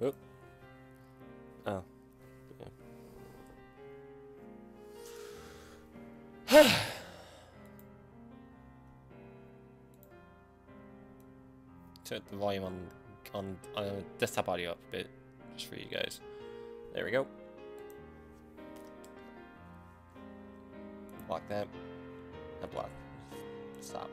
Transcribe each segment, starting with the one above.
Oh. Oh. Yeah. Turn the volume on desktop audio up a bit, just for you guys. There we go. Block that. Not block. Stop.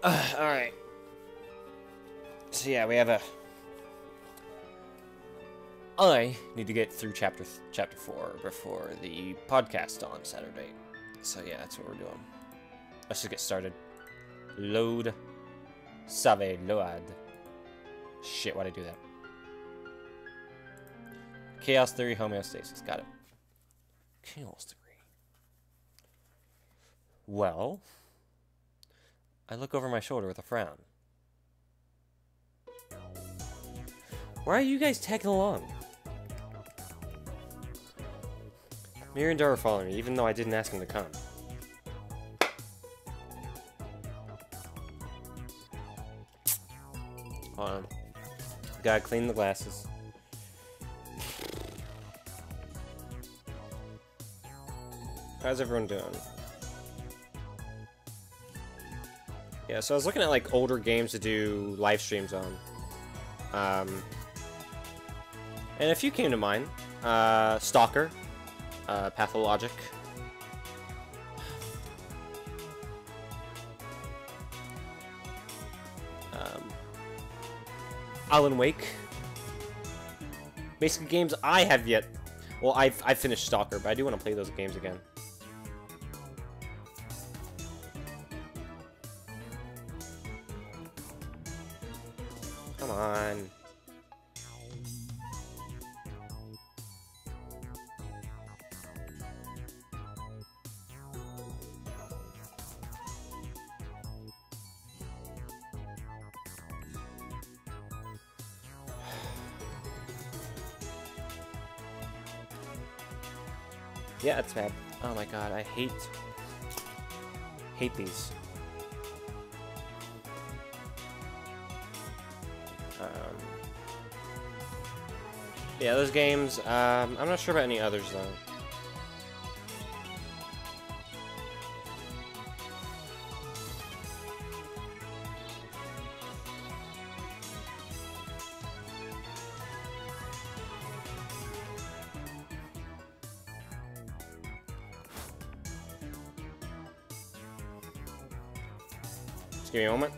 Alright. So yeah, we have a... I need to get through chapter 4 before the podcast on Saturday. So yeah, that's what we're doing. Let's just get started. Load. Save load. Shit, why'd I do that? Chaos theory, homeostasis. Got it. Chaos theory. Well... I look over my shoulder with a frown. Why are you guys tagging along? Miri and Dar are following me, even though I didn't ask them to come. Hold on. Gotta clean the glasses. How's everyone doing? Yeah, so I was looking at like older games to do live streams on. And a few came to mind. Stalker, Pathologic. Alan Wake. Basically games I have yet... Well, I've finished Stalker, but I do want to play those games again. Come on. Yeah, it's bad. Oh my god, I hate these. Yeah, those games, I'm not sure about any others, though. Just give me a moment.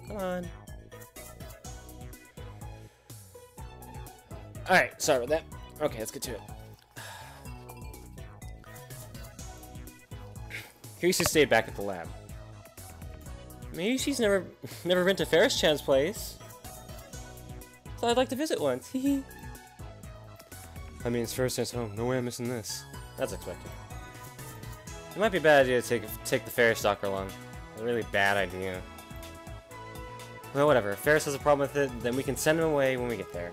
Come on. Alright, sorry about that. Okay, let's get to it. Casey stayed back at the lab. Maybe she's never been to Ferris-chan's place. Thought I'd like to visit once. Hee. I mean, it's Ferris-chan's home. No way I'm missing this. That's expected. It might be a bad idea to take the Ferris stalker along. A really bad idea. Well, whatever. If Ferris has a problem with it, then we can send him away when we get there.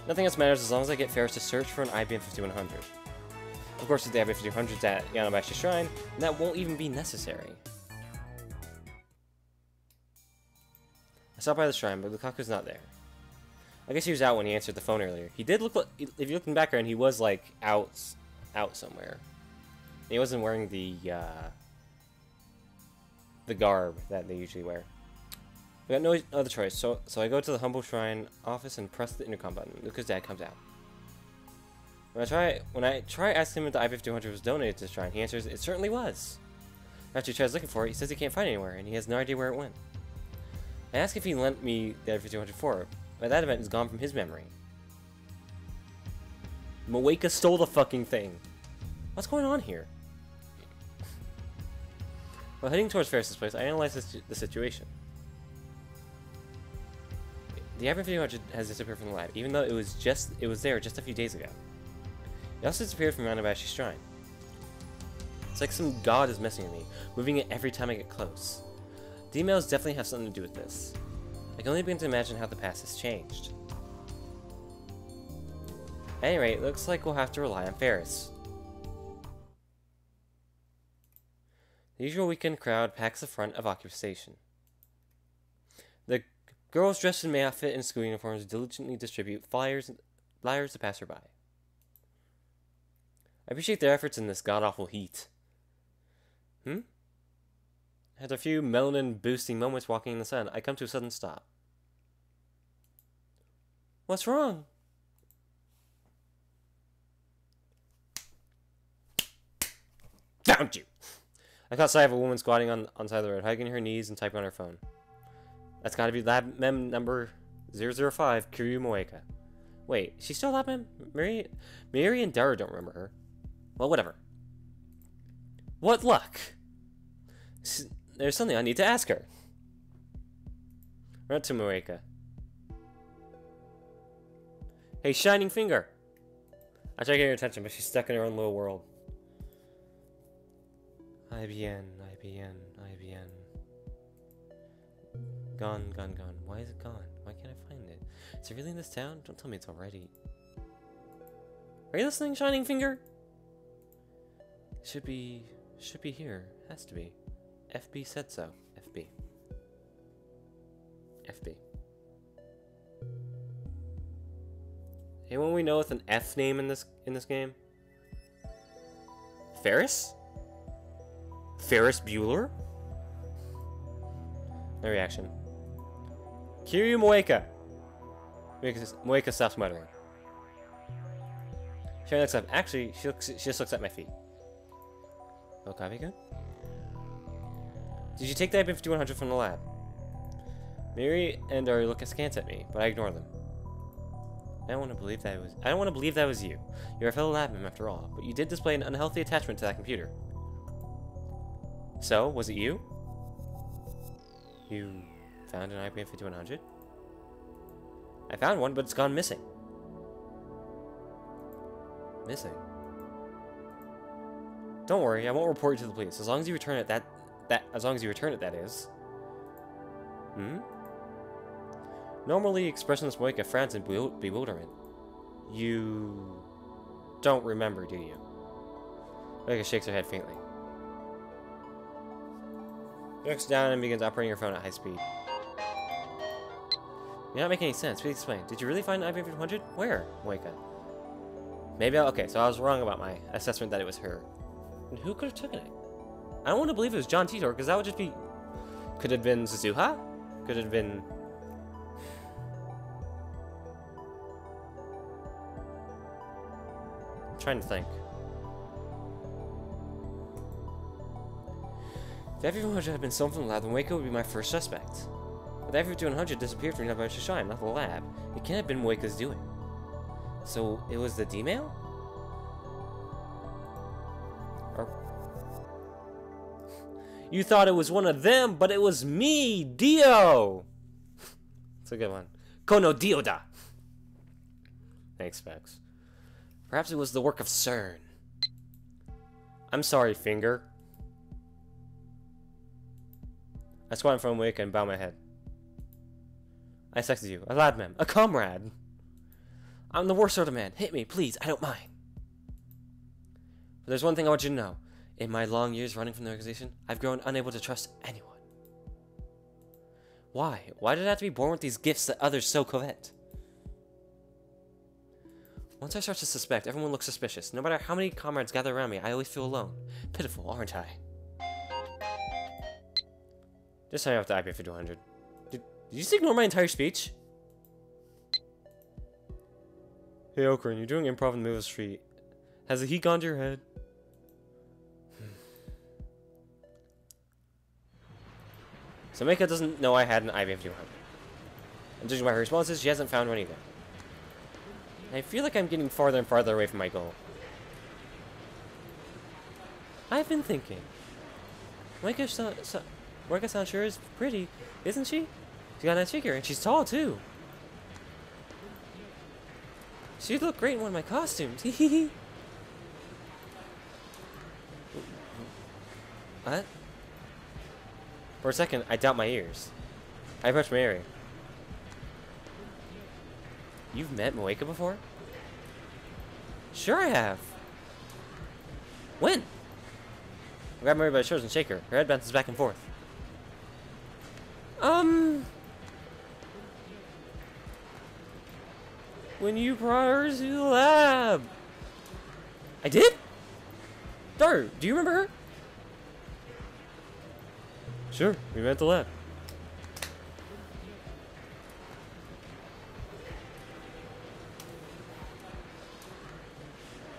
Nothing else matters as long as I get Ferris to search for an IBN 5100. Of course, if the IBN 5100's at Yanabashi Shrine, that won't even be necessary. I stopped by the shrine, but Lukaku's not there. I guess he was out when he answered the phone earlier. He did look like, if you look in the background, he was like out somewhere. He wasn't wearing the garb that they usually wear. We got no other choice, so I go to the humble shrine office and press the intercom button. Luca's dad comes out. When I try asking him if the I-5200 was donated to the shrine, he answers, "It certainly was." After he tries looking for it, he says he can't find it anywhere, and he has no idea where it went. I ask if he lent me the IB-5204, but that event is gone from his memory. Moeka stole the fucking thing. What's going on here? While heading towards Ferris's place, I analyze the situation. The IBN has disappeared from the lab, even though it was there just a few days ago. It also disappeared from Ranabashi's shrine. It's like some god is messing with me, moving it every time I get close. The emails definitely have something to do with this. I can only begin to imagine how the past has changed. At any rate, it looks like we'll have to rely on Ferris. The usual weekend crowd packs the front of Occupy Station. The girls dressed in May outfit and school uniforms diligently distribute flyers to passerby. I appreciate their efforts in this god-awful heat. After a few melanin-boosting moments walking in the sun, I come to a sudden stop. What's wrong? Found you! I caught sight of a woman squatting on the side of the road, hugging her knees and typing on her phone. That's gotta be lab mem number 005, Kiryu Moeka. Wait, she's still lab mem? Mary and Dara don't remember her. Well, whatever. What luck? There's something I need to ask her. Run up to Moeka. Hey, Shining Finger! I try to get her attention, but she's stuck in her own little world. IBN. Gone. Why is it gone? Why can't I find it? Is it really in this town? Don't tell me it's already. Are you listening, Shining Finger? Should be here. Has to be. FB said so. FB. Anyone we know with an F name in this game? Ferris? Ferris Bueller? No reaction. Kiryu Moeka. Moeka stops muttering. She looks up. Actually, she just looks at my feet. Oh, copy good. Did you take the IBN-5100 from the lab? Mary and Ari look askance at me, but I ignore them. I don't want to believe that was you. You're a fellow lab member after all, but you did display an unhealthy attachment to that computer. So, was it you? You found an IBN-5100? I found one, but it's gone missing. Missing? Don't worry, I won't report you to the police. As long as you return it, that is. Normally, expressionless Moeka frowns in bewilderment. You don't remember, do you? Moeka shakes her head faintly. She looks down and begins operating her phone at high speed. You're not making any sense. Please explain. Did you really find an IBN-5100? Where, Moeka? Maybe okay, so I was wrong about my assessment that it was her. And who could have taken it? I don't want to believe it was John Titor, because that would just be... Could it have been Suzuha? Could it have been... I'm trying to think. If the IBN-100 had been stolen from the lab, then Moeka would be my first suspect. But the IBN-100 disappeared from Ranabashi's shrine, not the lab. It can't have been Moeka's doing. So, it was the D-mail? Or... You thought it was one of them, but it was me, Dio! It's a good one. Kono Dioda! Thanks, Specs. Perhaps it was the work of CERN. I'm sorry, Finger. I squat in front of Moeka and bow my head. I texted you. A lad mem. A comrade. I'm the worst sort of man. Hit me, please. I don't mind. But there's one thing I want you to know. In my long years running from the organization, I've grown unable to trust anyone. Why? Why did I have to be born with these gifts that others so covet? Once I start to suspect, everyone looks suspicious. No matter how many comrades gather around me, I always feel alone. Pitiful, aren't I? Just signing off the IBN-5100. Did you just ignore my entire speech? Hey Okran, you're doing improv in the middle of the street. Has the heat gone to your head? So Mika doesn't know I had an IBN 200. And judging by her responses, she hasn't found one either. I feel like I'm getting farther and farther away from my goal. I've been thinking. Mika-san sure is pretty, isn't she? She got a nice figure, and she's tall, too. She'd look great in one of my costumes. What? For a second, I doubt my ears. I approach Mary. You've met Moeka before? Sure I have. When? I grab Mary by the shoulders and shake her. Her head bounces back and forth. When you brought her to the lab. I did? Daru, do you remember her? Sure, we met at the lab.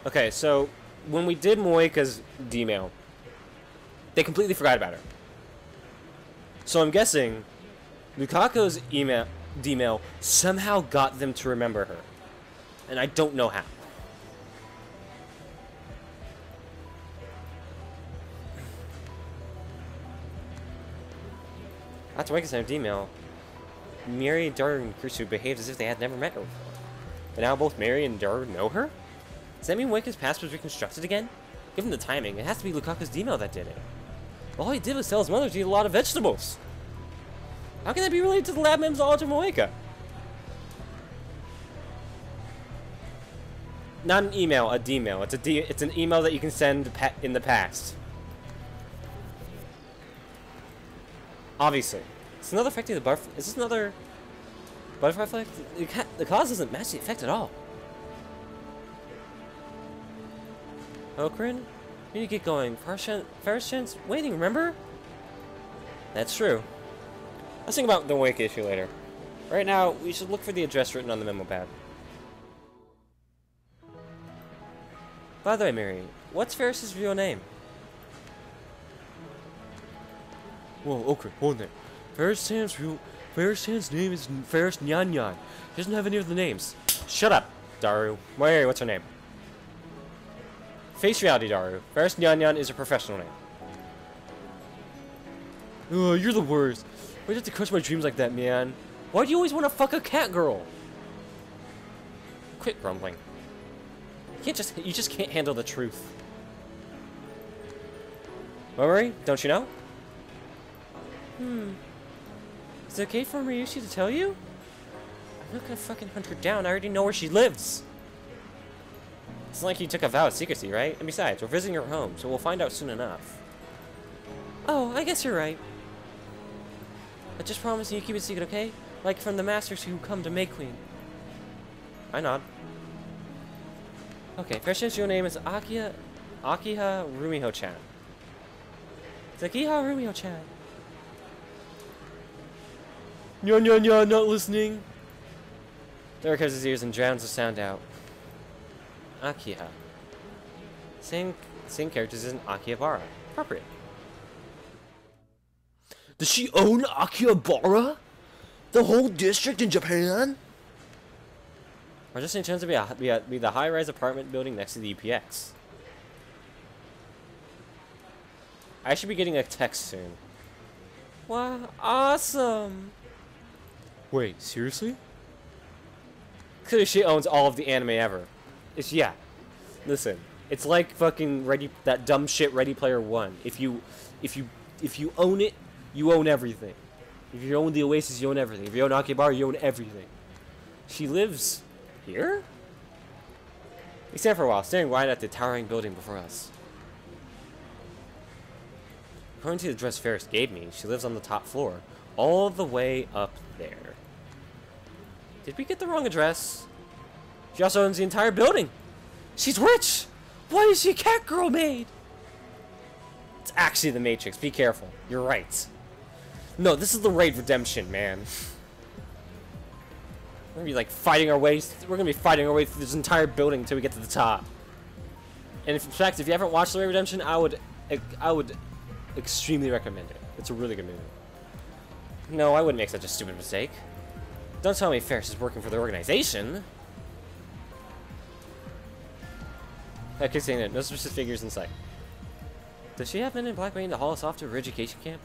Okay, so when we did Moeka's D-mail, they completely forgot about her. So I'm guessing Lukaku's D-mail somehow got them to remember her. And I don't know how. After Moeka's D-mail, Miri, Daru, and Kursu behaved as if they had never met her before. But now both Miri and Daru know her? Does that mean Moeka's past was reconstructed again? Given the timing, it has to be Lukaku's D-mail that did it. All he did was tell his mother to eat a lot of vegetables. How can that be related to the lab mem's knowledge of Moeka? Not an email, a D-mail. It's an email that you can send in the past. Obviously. It's another affecting the butterfly. Is this another butterfly effect? The cause doesn't match the effect at all. Okrin? We need to get going. Farishan's waiting, remember? That's true. Let's think about the Wake issue later. Right now, we should look for the address written on the memo pad. By the way, Mary, what's Ferris's real name? Whoa, Okrin, hold there. Farishan's name is Faris Nyan Nyan. He doesn't have any of the names. Shut up, Daru. Mary, what's her name? Face reality, Daru. Faris Nyan Nyan is a professional name. Oh, you're the worst. Why'd you have to crush my dreams like that, man? Why do you always want to fuck a cat girl? Quit grumbling. You just can't handle the truth. Mori, don't you know? Is it okay for Ryushi to tell you? I'm not gonna fucking hunt her down. I already know where she lives. It's not like you took a vow of secrecy, right? And besides, we're visiting her home, so we'll find out soon enough. Oh, I guess you're right. But just promise you keep it secret, okay? Like from the masters who come to make Queen. I nod. Okay, Farishan's real name is Akiha Rumiho-chan. It's Akiha Rumiho-chan. Nyan nyan nyan, not listening. Derek covers his ears and drowns the sound out. Akiha. Same characters as in Akihabara. Appropriate. Does she own Akihabara? The whole district in Japan? Or just in terms of be the high-rise apartment building next to the EPX. I should be getting a text soon. Wow, awesome! Wait, seriously? Clearly she owns all of the anime ever. Yeah. Listen, it's like fucking that dumb shit Ready Player One. If you own it, you own everything. If you own the Oasis, you own everything. If you own Akihabara, you own everything. She lives here? We stand for a while, staring wide at the towering building before us. According to the address Ferris gave me, she lives on the top floor, all the way up there. Did we get the wrong address? She also owns the entire building. She's rich! Why is she a cat girl maid? It's actually the Matrix. Be careful. You're right. No, this is the Raid Redemption, man. We're gonna be like fighting our way. We're gonna be fighting our way through this entire building until we get to the top. And in fact, if you haven't watched the Raid Redemption, I would extremely recommend it. It's a really good movie. No, I wouldn't make such a stupid mistake. Don't tell me Ferris is working for the organization. I keep saying it. No specific figures in sight. Does she have men in black waiting to haul us off to her education camp?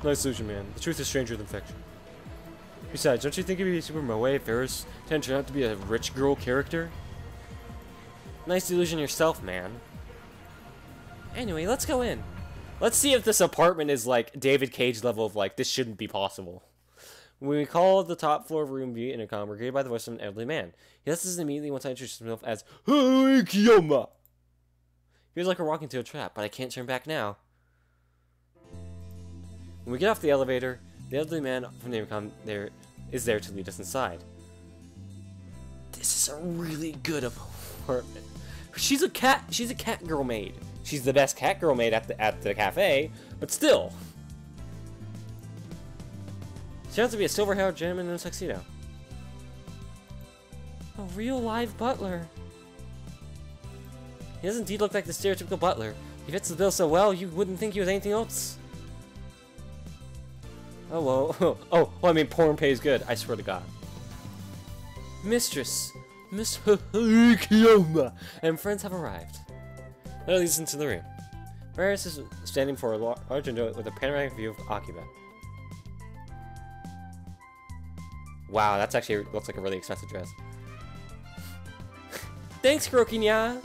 Nice solution, man. The truth is stranger than fiction. Besides, don't you think it'd be super moe if Ferris turned out to be a rich girl character? Nice delusion yourself, man. Anyway, let's go in. Let's see if this apartment is like David Cage level of like, this shouldn't be possible. When we call the top floor room via intercom, we're greeted by the voice of an elderly man. He listens immediately once I introduce himself as Hey Kiyoma. Feels like we're walking to a trap, but I can't turn back now. When we get off the elevator, the elderly man from the intercom is there to lead us inside. This is a really good apartment. She's a cat girl maid. She's the best cat girl maid at the cafe, but still. She happens to be a silver-haired gentleman in a tuxedo. A real live butler. He does indeed look like the stereotypical butler. He fits the bill so well, you wouldn't think he was anything else. Oh, well. Oh, well, I mean, porn pays good, I swear to God. Mistress, Miss Kiyoma, and friends have arrived. That leads us into the room. Ferris is standing for a large window with a panoramic view of Akiba. Wow, that's actually looks like a really expensive dress. Thanks, Kurokinya!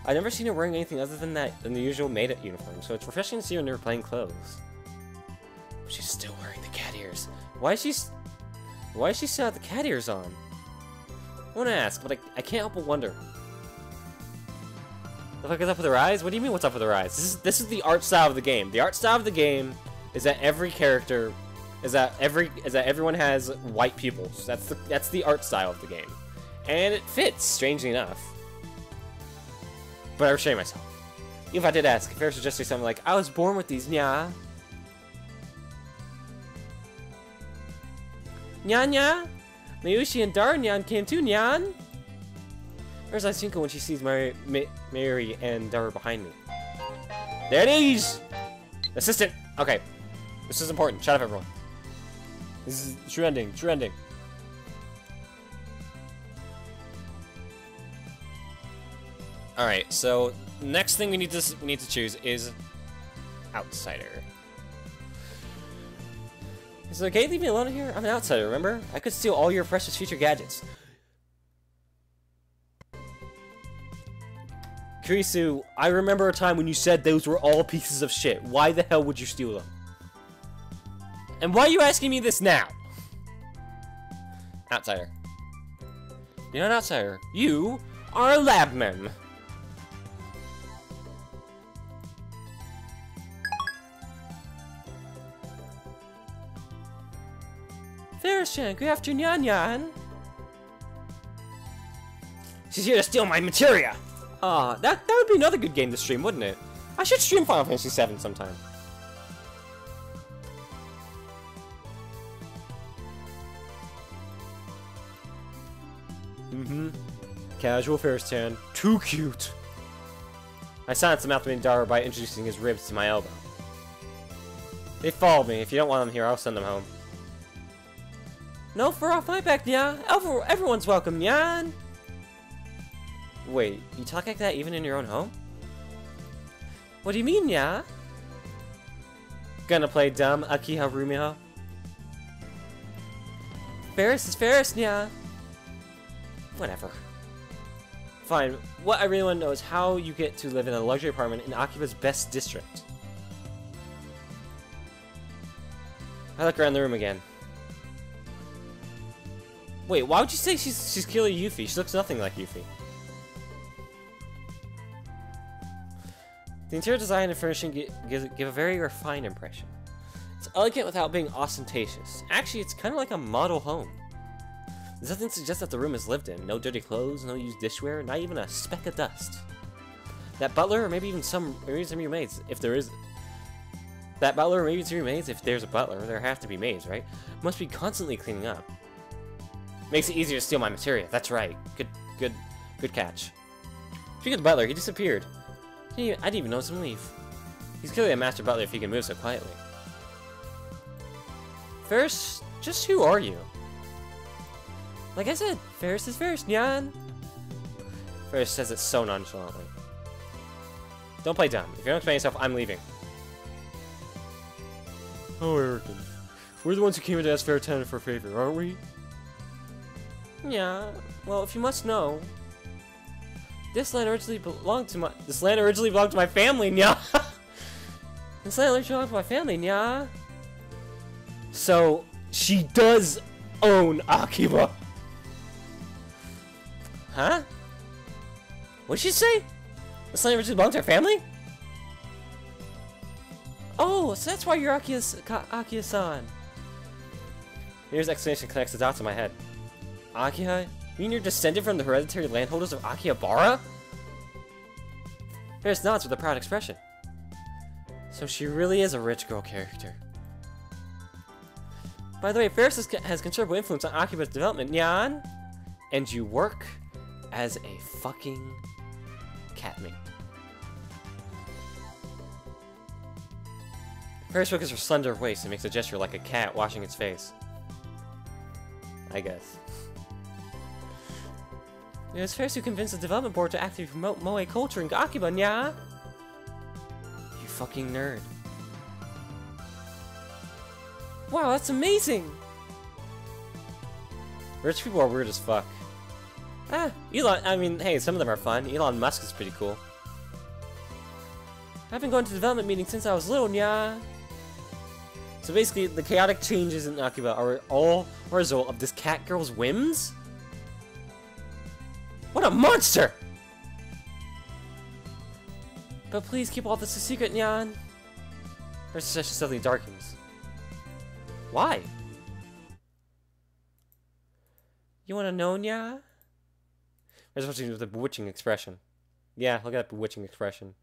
I've never seen her wearing anything other than the usual maid uniform, so it's refreshing to see her in her plain clothes. She's still wearing the cat ears. Why is she still have the cat ears on? I want to ask, but I can't help but wonder. The fuck is up with her eyes? What do you mean what's up with her eyes? This is the art style of the game. The art style of the game is that every character is that everyone has white pupils. That's the art style of the game. And it fits, strangely enough. But I restrain myself. Even if I did ask, if Ferris would just say something like, I was born with these, nya. Nya nya? Mayushi and Darnyan came too, nyan? Where's Isinko when she sees Mary and Dara behind me? There it is! Assistant! Okay. This is important. Shut up, everyone. This is true ending. True ending. Alright, so next thing we need to choose is outsider. Is it okay? Leave me alone here? I'm an outsider, remember? I could steal all your precious future gadgets. Kurisu, I remember a time when you said those were all pieces of shit. Why the hell would you steal them? And why are you asking me this now? Outsider. You're not an outsider. You are a labman. Ferris-chan, good afternoon, Yan. She's here to steal my materia. That would be another good game to stream, wouldn't it? I should stream Final Fantasy VII sometime. Casual Ferris-chan. Too cute. I silenced the mouth of Dara by introducing his ribs to my elbow. They followed me. If you don't want them here, I'll send them home. No for our fight back, Nya. Everyone's welcome, Nyan. Wait, you talk like that even in your own home? What do you mean, Nya? Gonna play dumb, Akiha Rumiho? Ferris is Ferris, Nya. Whatever. Fine, what I really want to know is how you get to live in a luxury apartment in Akiba's best district. I look around the room again. Wait, why would you say she's clearly Yuffie? She looks nothing like Yuffie. The interior design and furnishing give a very refined impression. It's elegant without being ostentatious. Actually, it's kind of like a model home. There's nothing to suggest that the room is lived in. No dirty clothes, no used dishware, not even a speck of dust. That butler, or maybe even some of your maids, if there is... That butler, or maybe some of your maids, if there's a butler, there have to be maids, right? Must be constantly cleaning up. Makes it easier to steal my materia. That's right. Good catch. Speaking of the butler, he disappeared. I didn't even notice him leave. He's clearly a master butler if he can move so quietly. Ferris, just who are you? Like I said, Ferris is Ferris, nyan. Ferris says it so nonchalantly. Don't play dumb. If you don't explain yourself, I'm leaving. Oh, Erican. We're the ones who came in to ask Fairtenant for a favor, aren't we? Yeah. Well, if you must know, this land originally belonged to my family, nya. This land originally belonged to my family, nya. So she does own Akiba. Huh? What'd she say? This land originally belonged to her family? Oh, so that's why you're Akiya-san. Mir's explanation connects the dots in my head. Akiha? You mean you're descended from the hereditary landholders of Akihabara? Ferris nods with a proud expression. So she really is a rich girl character. By the way, Ferris has considerable influence on Akiba's development, nyan. And you work as a fucking catmate. Ferris focus her slender waist and makes a gesture like a cat washing its face. I guess. It was Ferris who convinced the development board to actively promote Moe culture in Akiba, nya? You fucking nerd. Wow, that's amazing! Rich people are weird as fuck. Ah, Elon, I mean, hey, some of them are fun. Elon Musk is pretty cool. I've been going to development meetings since I was little, nya. So basically, the chaotic changes in Akiba are all a result of this cat girl's whims? What a monster! But please keep all this a secret, nyan. Her suspicion suddenly darkens. Why? You wanna know, nya? There's watching with a bewitching expression. Yeah, look at that bewitching expression.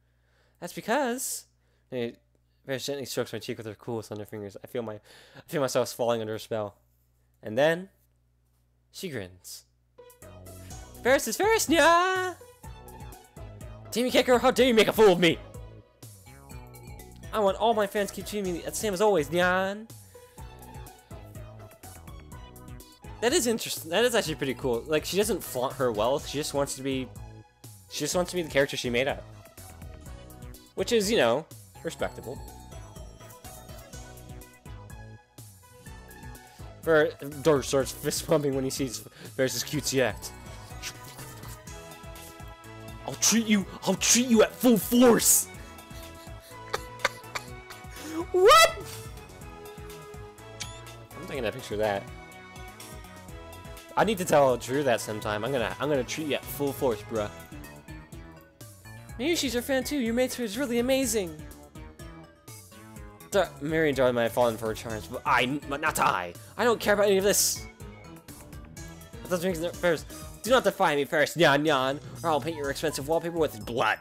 That's because... Very gently strokes my cheek with her cool, slender fingers. I feel myself falling under a spell. And then... she grins. Ferris is Ferris, nya! Timmy Kicker, how dare you make a fool of me! I want all my fans to keep treating me the same as always, nyan! That is interesting. That is actually pretty cool. Like, she doesn't flaunt her wealth. She just wants to be... she just wants to be the character she made up. Which is, you know, respectable. Dor starts fist pumping when he sees Ferris's cutesy act. I'll treat you at full force! What? I'm taking a picture of that. I need to tell Drew that sometime. I'm gonna treat you at full force, bruh. Maybe she's your fan too. Your mates is really amazing. Mary and Darling might have fallen for her charms, but not I. I don't care about any of this. That doesn't make Ferris. Do not defy me, Ferris, nyan nyan, or I'll paint your expensive wallpaper with blood.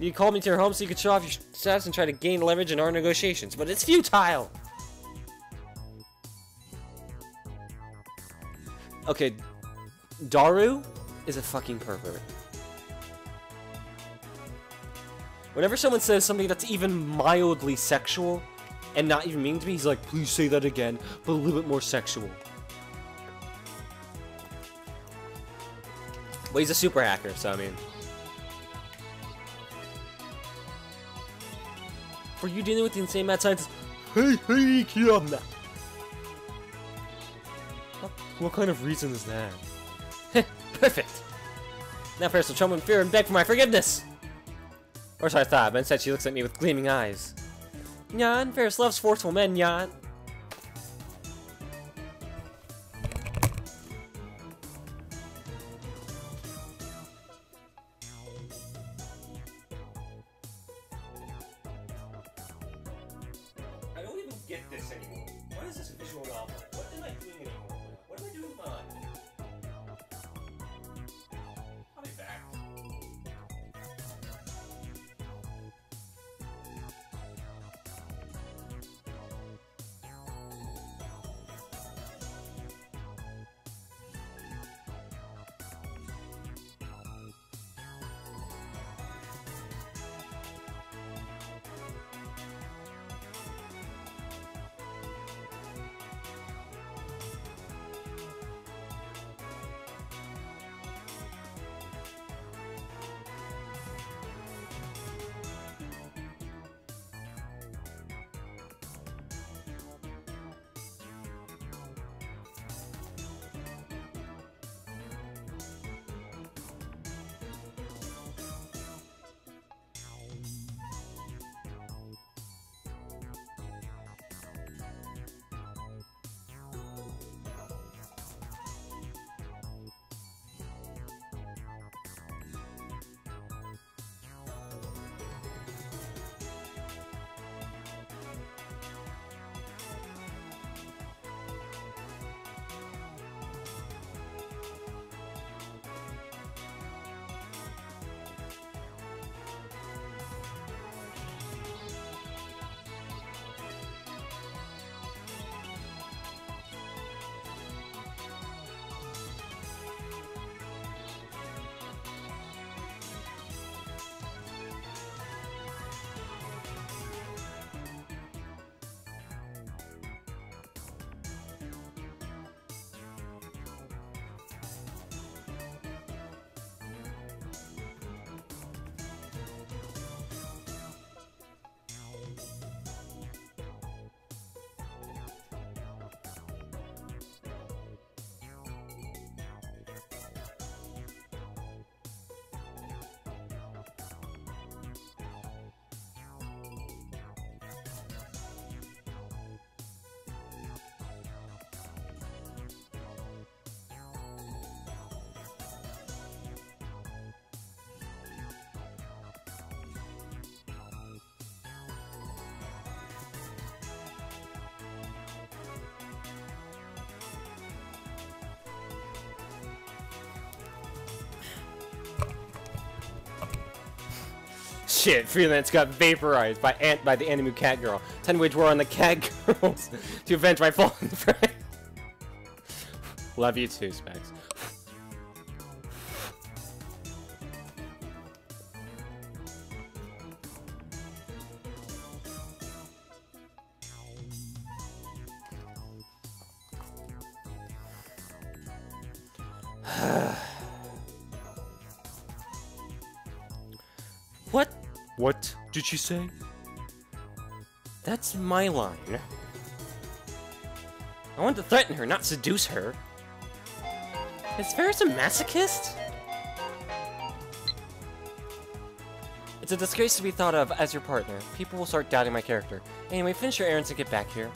You called me to your home so you could show off your status and try to gain leverage in our negotiations, but it's futile. Okay, Daru is a fucking pervert. Whenever someone says something that's even mildly sexual, and not even mean to me, he's like, please say that again, but a little bit more sexual. Well, he's a super hacker, so I mean... For you dealing with the insane mad scientist... Hey, Kiyama! What kind of reason is that? Perfect! Now Ferris will tremble in fear and beg for my forgiveness! Or so I thought, but instead she looks at me with gleaming eyes. Nyan, Ferris loves forceful men, nyan. I don't even get this anymore. What is this visual novel? What am I doing anymore? What am I doing with my life? I'll be back. Shit, Freelance got vaporized by the Animu Cat Girl. Time to wage war on the Cat Girls to avenge my fallen friend. Love you too, Specs. What? What did she say? That's my line. I want to threaten her, not seduce her. Is Ferris a masochist? It's a disgrace to be thought of as your partner. People will start doubting my character. Anyway, finish your errands and get back here.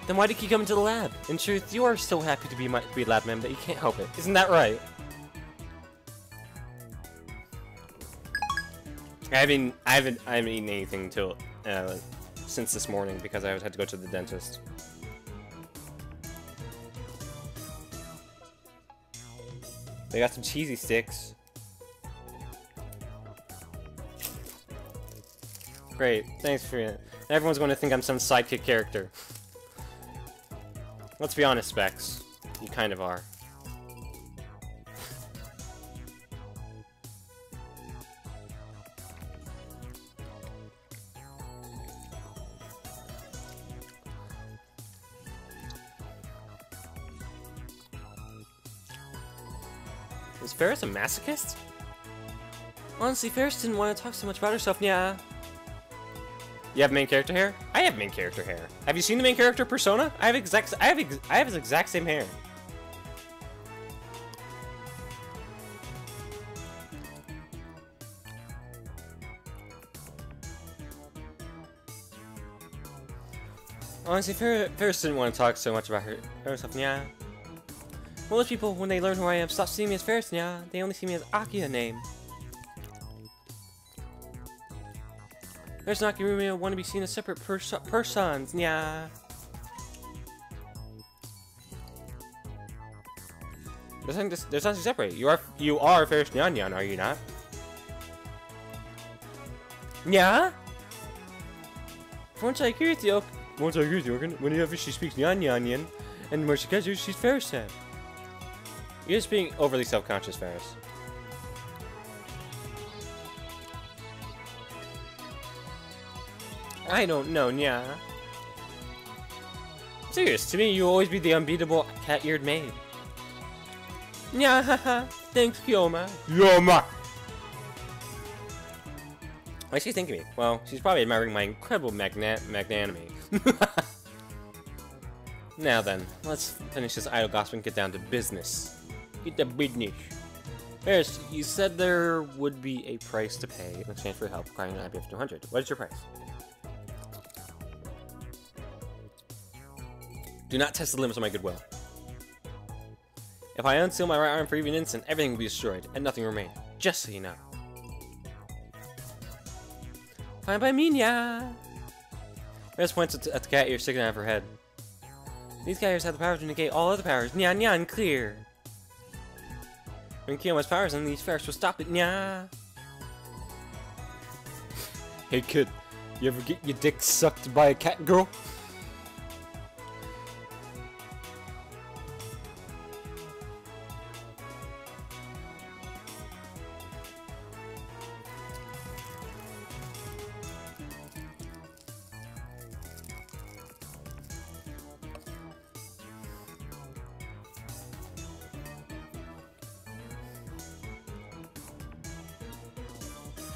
Then why did you come into the lab? In truth, you are so happy to be lab member that you can't help it. Isn't that right? I haven't eaten anything until since this morning because I had to go to the dentist. They got some cheesy sticks. Great, thanks for it. Everyone's going to think I'm some sidekick character. Let's be honest, Specs. You kind of are. Is Ferris a masochist? Honestly, Ferris didn't want to talk so much about herself, yeah. You have main character hair? I have main character hair. Have you seen the main character persona? I have his exact same hair. Honestly, Ferris didn't want to talk so much about herself, yeah. Most people, when they learn who I am, stop seeing me as Ferris, yeah. They only see me as Akiya name. There's not Akirumi want to be seen as separate persons, yeah. There's nothing separate. You are Ferris Nyan Nyan, are you not? Yeah. Once I agree with you, whenever she speaks Nyan Nyan Nyan, and when she gets you, she's Ferris Nyan. You're just being overly self-conscious, Ferris. I don't know, nya. Serious, to me, you'll always be the unbeatable cat-eared maid. Nya, haha. Thanks, Kyoma. Yoma! Why is she thinking me? Well, she's probably admiring my incredible magnanimity. Now then, let's finish this idle gossip and get down to business. Get the business. Ferris, you said there would be a price to pay in exchange for help acquiring an IBF 200. What is your price? Do not test the limits of my goodwill. If I unseal my right arm for even an instant, everything will be destroyed, and nothing will remain. Just so you know. Fine by me, yeah. Ferris points at the cat ear sticking out of her head. These cat ears have the power to negate all other powers. Nyan nyan, clear. When Kiyoma's powers unleashed, Ferris will stop it, nya. Hey kid, you ever get your dick sucked by a cat girl?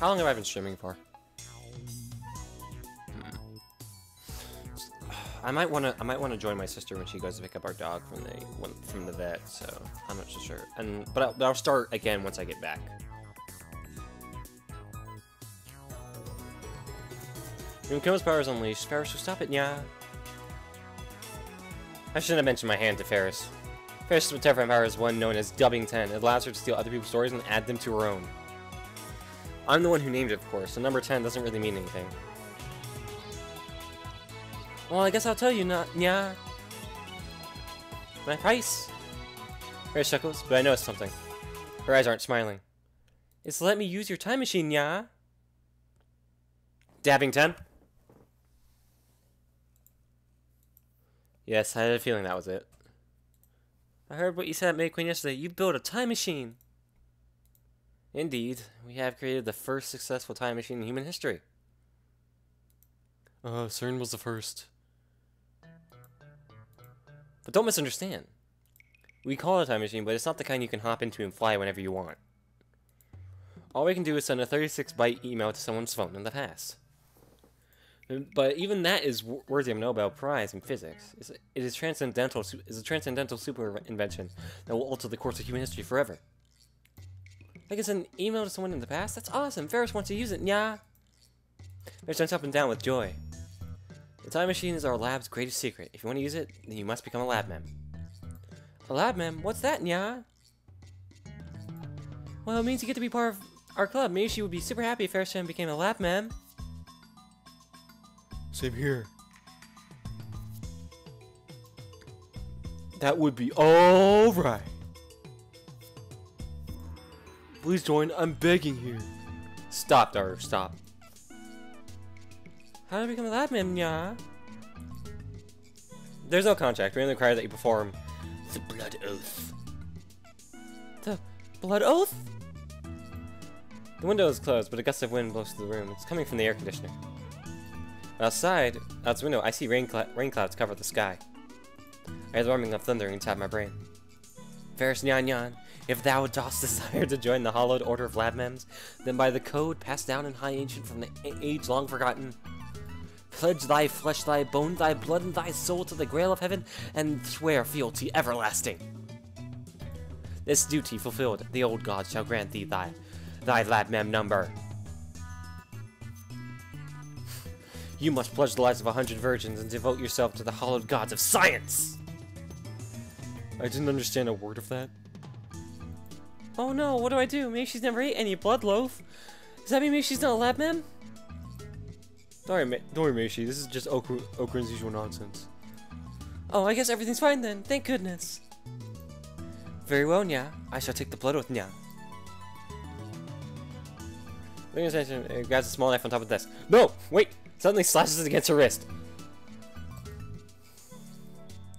How long have I been streaming for? I might wanna join my sister when she goes to pick up our dog from the vet. So I'm not so sure. But I'll start again once I get back. When Koma's power is unleashed, Ferris will stop it, yeah. I shouldn't have mentioned my hand to Ferris. Ferris' terrifying power is one known as Dubbing 10. It allows her to steal other people's stories and add them to her own. I'm the one who named it, of course, so number 10 doesn't really mean anything. Well, I guess I'll tell you, nya. My price. Rare chuckles, but I noticed something. Her eyes aren't smiling. It's let me use your time machine, nya. Dabbing 10. Yes, I had a feeling that was it. I heard what you said at May Queen yesterday. You built a time machine. Indeed, we have created the first successful time machine in human history. CERN was the first. But don't misunderstand. We call it a time machine, but it's not the kind you can hop into and fly whenever you want. All we can do is send a 36-byte email to someone's phone in the past. But even that is worthy of a Nobel Prize in physics. It is a transcendental super invention that will alter the course of human history forever. I can send an email to someone in the past? That's awesome! Ferris wants to use it, nya! Ferris jumps up and down with joy. The time machine is our lab's greatest secret. If you want to use it, then you must become a lab mem. A lab mem? What's that, nya? Well, it means you get to be part of our club. Maybe she would be super happy if Ferris became a lab mem. Same here. That would be alright. Please join, I'm begging here. Stop, daughter, stop. How do I become a lab mem, nya? There's no contract. We only require that you perform the blood oath. The blood oath? The window is closed, but a gust of wind blows through the room. It's coming from the air conditioner. Outside the window, I see rain clouds cover the sky. I hear the roaring of thunder inside my brain. Ferris Nyan Yan, if thou dost desire to join the hallowed order of lab mems, then by the code passed down in high ancient from the age long forgotten, pledge thy flesh, thy bone, thy blood, and thy soul to the grail of heaven, and swear fealty everlasting. This duty fulfilled, the old gods shall grant thee thy lab mem number. You must pledge the lives of 100 virgins and devote yourself to the hallowed gods of science! I didn't understand a word of that. Oh no, what do I do? Maybe she's never ate any blood loaf. Does that mean maybe she's not a lab mem? Don't worry, Meishi. This is just Okrin's usual nonsense. Oh, I guess everything's fine then. Thank goodness. Very well, nya. I shall take the blood oath, nya. Looking at attention, it grabs a small knife on top of the desk. No! Wait! Suddenly slashes it against her wrist.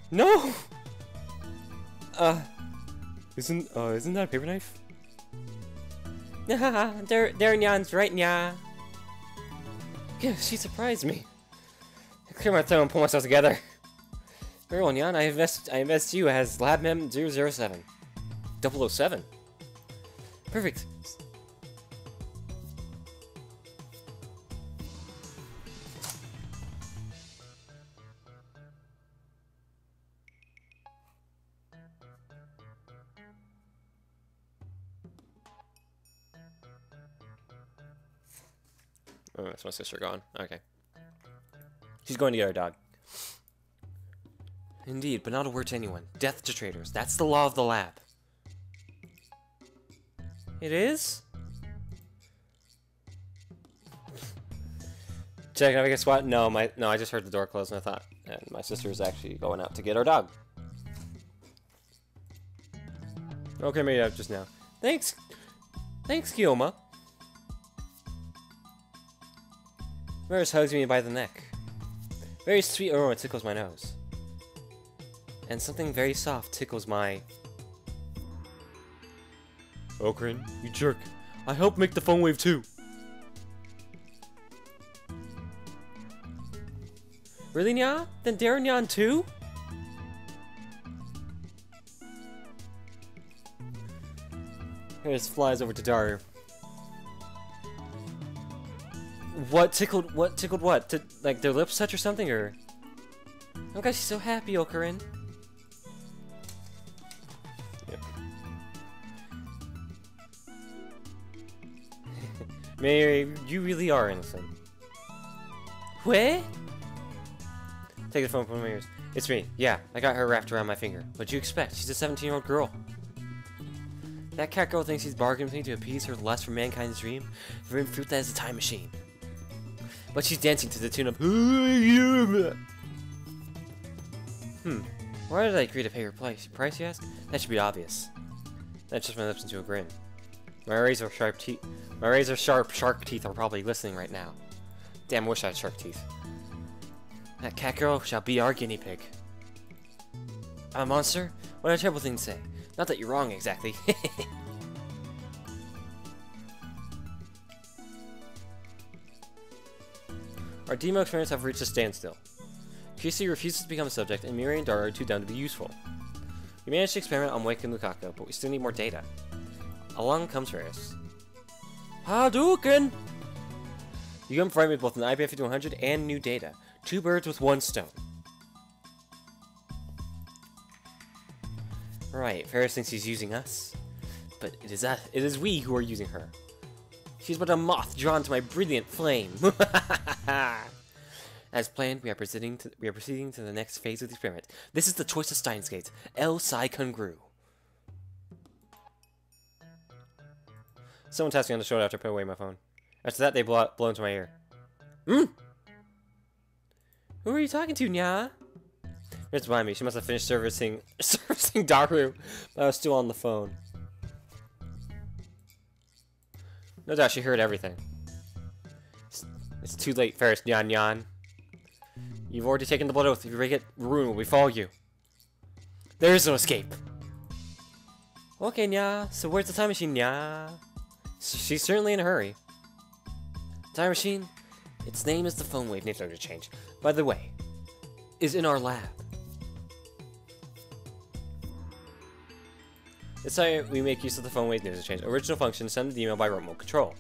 No! Isn't that a paper knife? Haha, there nyan's right, nya. Yeah, she surprised me. I clear my throat and pull myself together. Very well, Nyan, I invest you as Lab Mem 007. 007? Perfect. Oh, that's my sister gone. Okay. She's going to get her dog. Indeed, but not a word to anyone. Death to traitors. That's the law of the lab. It is? Check, I guess what? No, I just heard the door close and I thought, and my sister was actually going out to get her dog. Okay, made it up just now. Thanks, Kioma. Maris hugs me by the neck. Very sweet aroma tickles my nose. And something very soft tickles my... Okrin, you jerk. I helped make the phone wave too. Really, Nya? Then Darren Nyan too? Maris flies over to Daru. What tickled what? Like their lips touch or something, or? Oh gosh, she's so happy, Okarin. Yep. Mary, you really are innocent. What? Take the phone from my ears. It's me. Yeah, I got her wrapped around my finger. What'd you expect? She's a 17-year-old girl. That cat girl thinks he's bargained with me to appease her lust for mankind's dream, for fruit that is a time machine. But she's dancing to the tune of Why did I agree to pay your price, you ask? That should be obvious. That just my lips into a grin. My razor sharp shark teeth are probably glistening right now. Damn, I wish I had shark teeth. That cat girl shall be our guinea pig. A monster? What a terrible thing to say. Not that you're wrong, exactly. Our demo experiments have reached a standstill. Casey refuses to become a subject, and Miri and Dara are too dumb to be useful. We managed to experiment on Wake and Lukaku, but we still need more data. Along comes Ferris. Hadouken! You come provide me with both an IBN 5100 and new data. 2 birds with 1 stone. Right, Ferris thinks he's using us, but it is we who are using her. She's but a moth drawn to my brilliant flame. As planned, we are proceeding to the next phase of the experiment. This is the choice of Steins gate. El Psi Congru. Someone tapped me on the shoulder after I put away my phone. After that, they blow into my ear. Who are you talking to, Nya? It's behind me. She must have finished servicing Daru, but I was still on the phone. No doubt she heard everything. It's too late, Ferris Nyan Nyan. You've already taken the blood oath. If you break it, ruin will befall you. There is no escape. Okay, Nya. So where's the time machine, Nya? She's certainly in a hurry. Time machine? Its name is the phone wave. Name's going to change. By the way, is in our lab. This time we make use of the phone wave news exchange. Original function, send the email by remote control.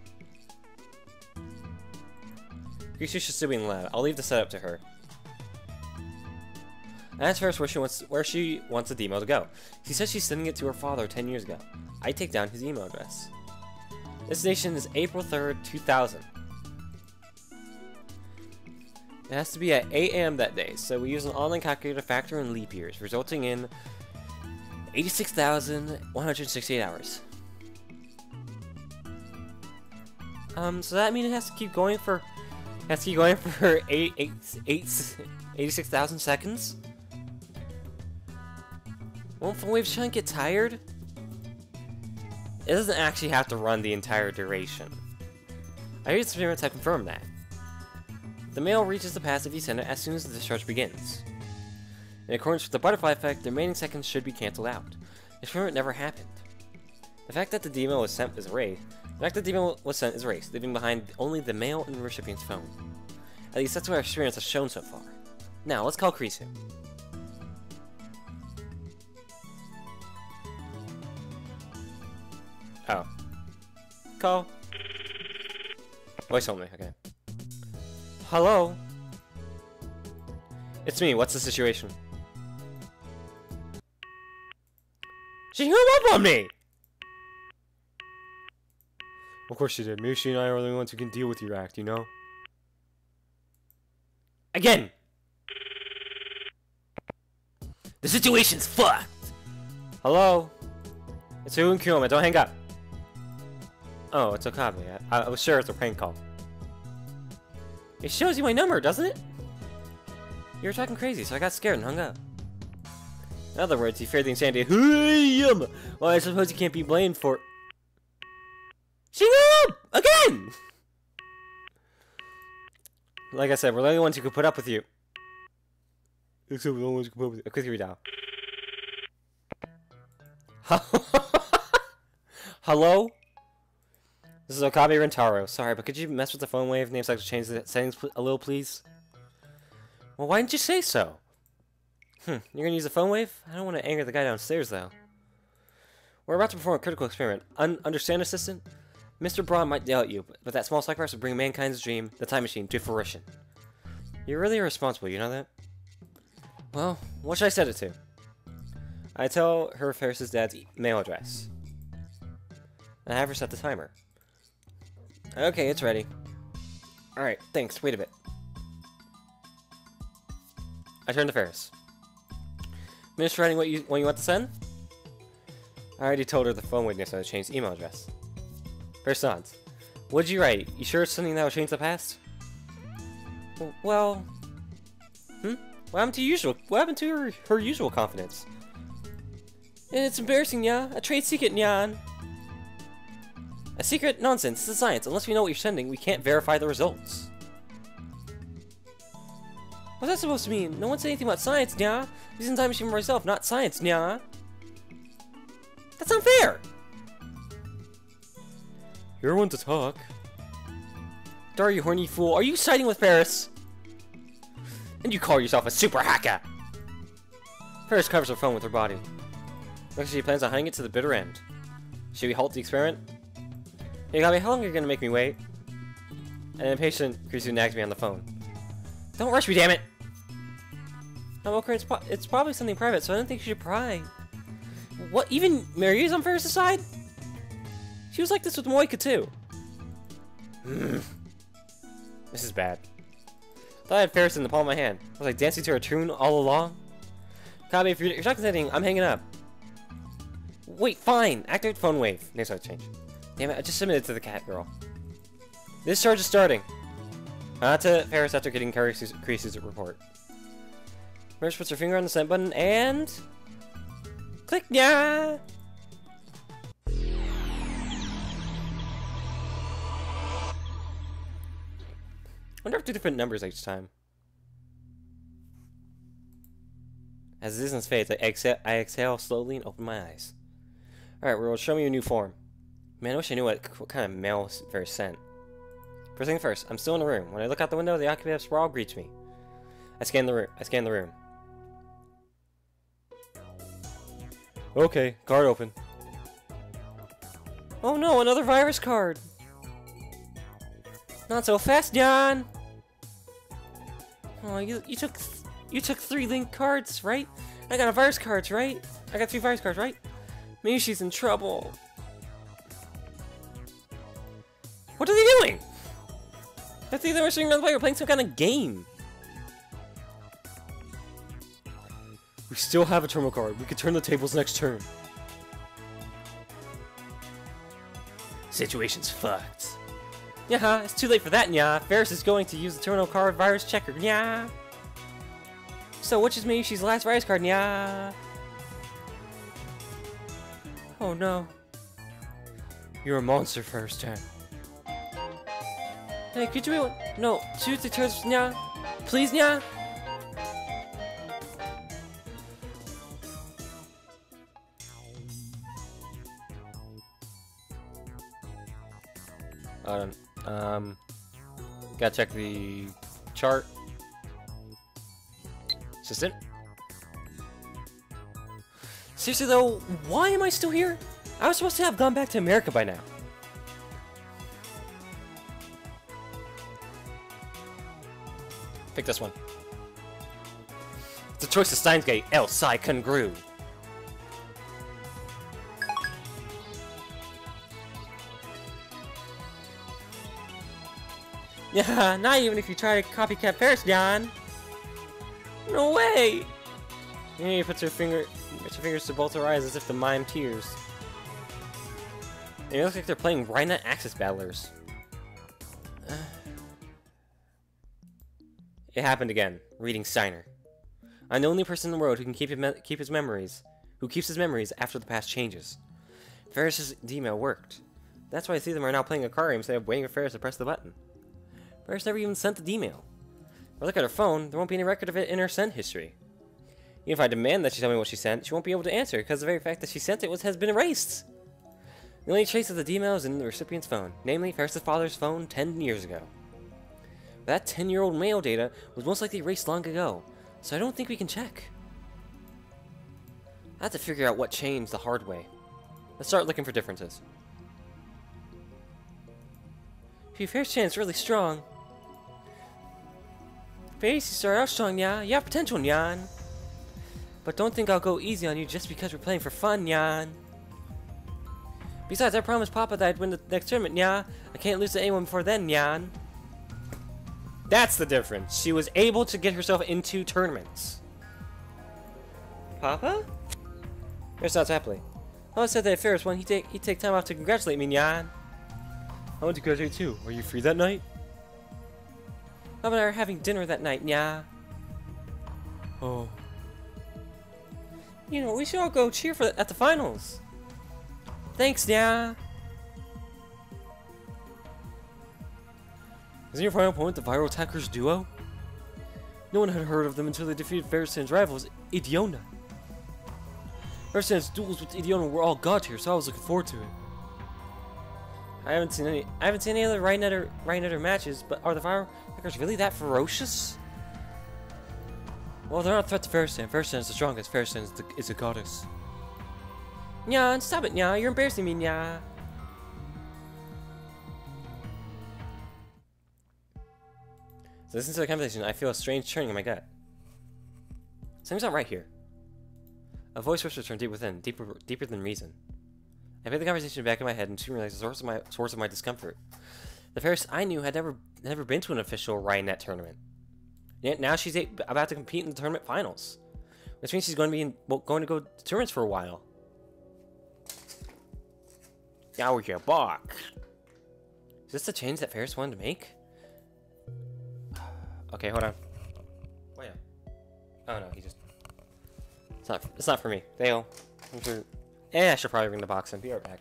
Greasy should still be in the lab. I'll leave the setup to her. I asked Ferris where she wants the email to go. She says she's sending it to her father 10 years ago. I take down his email address. Destination is April 3rd, 2000. It has to be at 8 AM that day, so we use an online calculator to factor in leap years, resulting in 86,168 hours. So that means it has to keep going for 86,000 seconds? Won't phone wave chunk get tired? It doesn't actually have to run the entire duration. I hear the experiments have confirmed that. The mail reaches the passive sender as soon as the discharge begins. In accordance with the butterfly effect, the remaining seconds should be cancelled out. The experiment never happened. The fact that the email was sent is erased. Leaving behind only the mail and recipient's phone. At least that's what our experience has shown so far. Now, let's call Krisu. Oh. Call. Voice only, okay. Hello? It's me, what's the situation? She hung up on me! Of course she did. Maybe she and I are the only ones who can deal with your act, you know? Again! The situation's fucked! Hello? It's Hu and Kyoma, don't hang up. Oh, it's Okabe. I was sure it's a prank call. It shows you my number, doesn't it? You were talking crazy, so I got scared and hung up. In other words, he feared the insanity of Well, I suppose he can't be blamed for... She hung up! Again! Like I said, we're the only ones who could put up with you. Except we're the only ones who can put up with you. Quick read out. Hello? This is Okabe Rentaro. Sorry, but could you mess with the phone wave name so I can change the settings a little, please? Well, why didn't you say so? You're gonna use the phone wave? I don't want to anger the guy downstairs, though. We're about to perform a critical experiment. Understand, assistant? Mr. Braun might yell at you, but that small sacrifice will bring mankind's dream, the time machine, to fruition. You're really irresponsible, you know that? Well, what should I set it to? I tell her Ferris's dad's mail address. I have her set the timer. Okay, it's ready. Alright, thanks. Wait a bit. I turn to Ferris. Finish writing what you want to send? I already told her the phone witness I changed email address. Ferris nods. What did you write? You sure it's something that will change the past? Well... What What happened to her usual confidence? And it's embarrassing, yeah. A trade secret, nyan. A secret? Nonsense. This is science. Unless we know what you're sending, we can't verify the results. What's that supposed to mean? No one said anything about science, nya. Using time machine for myself, not science, nya. That's unfair! You're one to talk. Dar, you horny fool. Are you siding with Ferris? And you call yourself a super hacker? Ferris covers her phone with her body. Looks like she plans on hiding it to the bitter end. Should we halt the experiment? Hey, Gabi, how long are you gonna make me wait? An impatient Krisu nags me on the phone. Don't rush me, damn it! No, okay, it's probably something private, so I don't think you should pry. What? Even Mary is on Ferris' side? She was like this with Moika, too. This is bad. Thought I had Ferris in the palm of my hand. Was I dancing to her tune all along? Gabi, if you're not consenting, I'm hanging up. Wait, fine! Activate phone wave. Next I change. Damn it, I just submitted to the cat girl. This charge is starting. To Ferris after getting Krisu's report. Ferris puts her finger on the send button and... click, nya! I wonder if 2 different numbers each time. As the distance fades, I exhale slowly and open my eyes. Alright, world, show me a new form. Man, I wish I knew what kind of mail Ferris sent. First thing first, I'm still in the room. When I look out the window, the occupant of Sprawl greets me. I scan the room. Okay, card open. Oh no, another virus card! Not so fast, John! Oh, you took 3 link cards, right? I got a virus cards, right? I got 3 virus cards, right? Maybe she's in trouble. What are they doing? I think they were sitting around the player playing some kind of game. We still have a terminal card. We could turn the tables next turn. Situation's fucked. Yeah, it's too late for that, nya. Ferris is going to use the terminal card virus checker, nya. So which is maybe she's the last virus card, nya. Oh no. You're a monster, Ferris 10. Hey, could you no, shoot the turns, nya. Please, nya. Hold on. Gotta check the chart. Assistant. Seriously though, why am I still here? I was supposed to have gone back to America by now. Pick this one. It's a choice of Steins Gate, else I congru. Yeah, not even if you try to copycat Ferris, John. No way! And he puts her fingers to both her eyes as if to mime tears. And it looks like they're playing Rhina Axis Battlers. It happened again. Reading Steiner. I'm the only person in the world who can keeps his memories after the past changes. Ferris's email worked. That's why I see them are now playing a card game instead of waiting for Ferris to press the button. Ferris never even sent the email. If I look at her phone, there won't be any record of it in her sent history. Even if I demand that she tell me what she sent, she won't be able to answer because the very fact that she sent it has been erased. The only trace of the email is in the recipient's phone, namely Ferris' father's phone 10 years ago. But that 10-year-old mail data was most likely erased long ago, so I don't think we can check. I have to figure out what changed the hard way. Let's start looking for differences. Your Ferris chance is really strong. Ferris, you start out strong, nya. You have potential, nyan. But don't think I'll go easy on you just because we're playing for fun, nyan. Besides, I promised Papa that I'd win the next tournament, nya. I can't lose to anyone before then, nyan. That's the difference. She was able to get herself into tournaments. Papa? Ferris nods happily. I said that if Ferris won, he'd take time off to congratulate me, nyan. I want to graduate too. Are you free that night? Papa and I are having dinner that night, nya. Oh. You know, we should all go cheer at the finals. Thanks, Nya. Isn't your final opponent the Viral Attackers duo? No one had heard of them until they defeated Fairstand's rivals, Idiona. Fairstand's duels with Idiona were all god tier, so I was looking forward to it. I haven't seen any other Rhinetter matches, but are the Viral Attackers really that ferocious? Well, they're not a threat to Fairstand. Fairstand is the strongest. Fairstand is a goddess. Nya, stop it, Nya. You're embarrassing me, Nya. So listen to the conversation. I feel a strange churning in my gut. Something's not right here. A voice whispers from deep within, deeper than reason. I played the conversation back in my head and soon realized the source of my discomfort. The Fairest I knew had never been to an official Rhinet tournament. Yet now she's about to compete in the tournament finals, which means she's going to go to tournaments for a while. Now you're back. Is this the change that Fairest wanted to make? Okay, hold on. Wait. Oh no, he just. It's not for me. Dale. I should probably bring the box in. Be right back.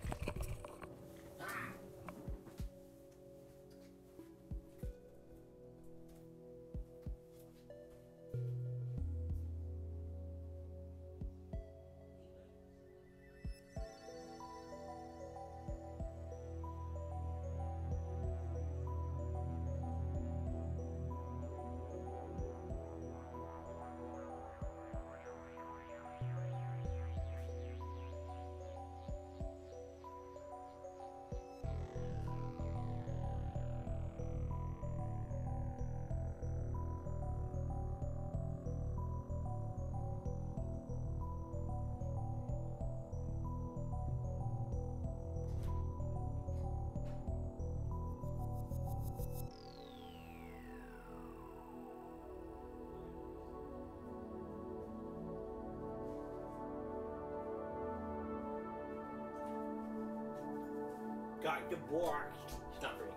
Got divorced. It's not for me.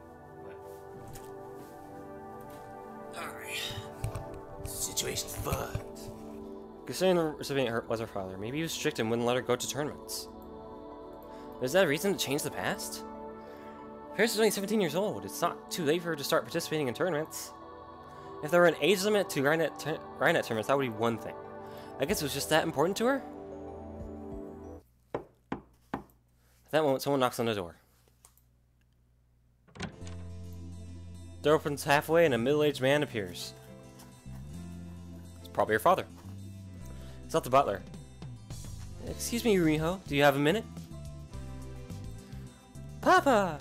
Alright. Situation's fucked. Considering the recipient was her father, maybe he was strict and wouldn't let her go to tournaments. Is that a reason to change the past? Paris is only 17 years old. It's not too late for her to start participating in tournaments. If there were an age limit to Rhinet tournaments, that would be one thing. I guess it was just that important to her? At that moment, someone knocks on the door. The door opens halfway and a middle-aged man appears. It's probably your father. It's not the butler. Excuse me, Riho. Do you have a minute? Papa!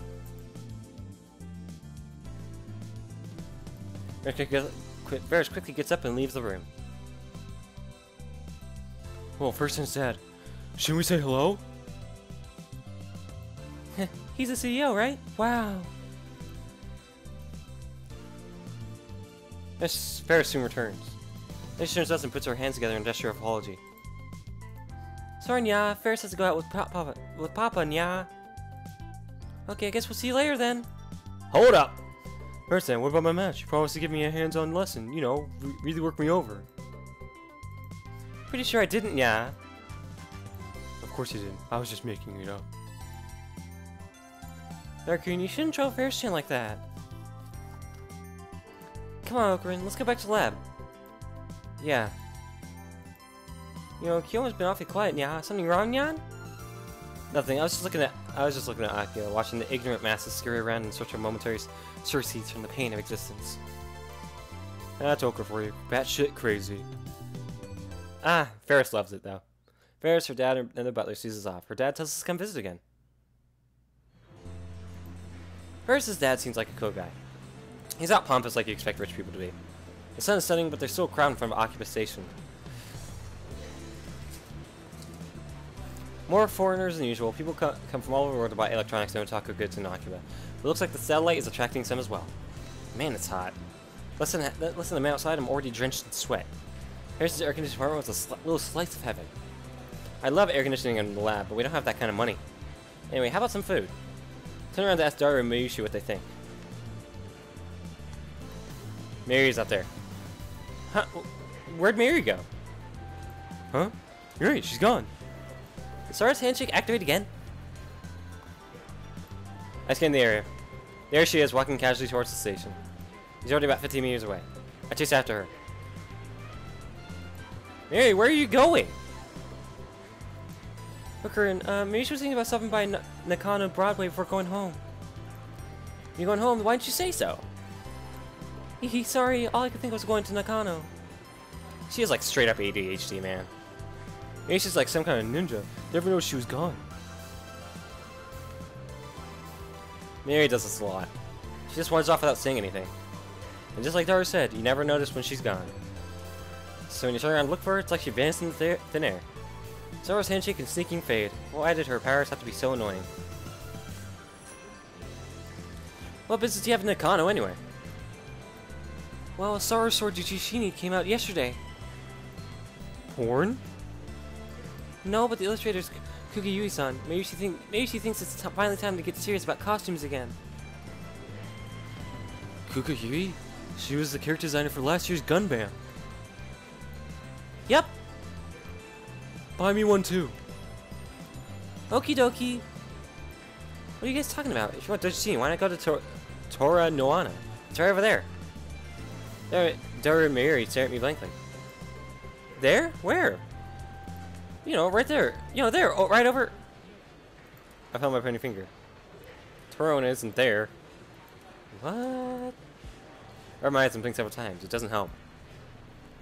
Varys quickly gets up and leaves the room. Well, first and Dad. Shouldn't we say hello? He's the CEO, right? Wow. Varys soon returns. Then she turns to us and puts her hands together in a gesture of apology. Sorry, Nya. Varys has to go out with Papa, Nya. Okay, I guess we'll see you later then. Hold up! First then, what about my match? You promised to give me a hands-on lesson, you know, really work me over. Pretty sure I didn't, Nya. Of course you didn't. I was just making it up. Darkgreen, you shouldn't troll Fairstone like that. Come on, Ocarin, let's go back to the lab. Yeah. You know, Kyoma's been awfully quiet, Nya. Something wrong, Nyan? Nothing. I was just looking at Akio, watching the ignorant masses scurry around in search of momentary surcease from the pain of existence. That's Okra for you. Batshit crazy. Ah, Varys loves it though. Varys, her dad, and the butler sees us off. Her dad tells us to come visit again. Varys' dad seems like a cool guy. He's not pompous like you expect rich people to be. The sun is setting, but they're still crowded in front of Akiba Station. More foreigners than usual. People come from all over the world to buy electronics and otaku goods in Akiba. It looks like the satellite is attracting some as well. Man, it's hot. Listen to the man outside. I'm already drenched in sweat. Here's the air conditioning department with a little slice of heaven. I love air conditioning in the lab, but we don't have that kind of money. Anyway, how about some food? Turn around to ask Daru and Mayushi what they think. Mary's up there. Huh? Where'd Mary go? Huh? You're right, she's gone. Sara's handshake activate again? I scanned the area. There she is, walking casually towards the station. She's already about 15 meters away. I chase after her. Mary, where are you going? Look, maybe she was thinking about stopping by Nakano Broadway before going home. You're going home? Why didn't you say so? Hee sorry, all I could think was going to Nakano. She is like straight up ADHD, man. Maybe she's like some kind of ninja. Never knew she was gone. Mary does this a lot. She just wanders off without saying anything. And just like Dara said, you never notice when she's gone. So when you turn around and look for her, it's like she vanished in the thin air. Sora's handshake and sneaking fade. Why did her powers have to be so annoying? What business do you have in Nakano anyway? Well, Sora's sword Juchishini came out yesterday. Porn? No, but the illustrator's Kugiyui-san. Maybe she thinks it's finally time to get serious about costumes again. Kugiyui? She was the character designer for last year's Gunband. Yep. Buy me one too. Okie dokie. What are you guys talking about? If you want Doujin, why not go to Tora Noana? It's right over there. Dara and Mayuri stare at me blankly. There? Where? You know, right there. You know, there. Oh, right over. I found my pointing finger. Torona isn't there. What? I reminded something several times. It doesn't help.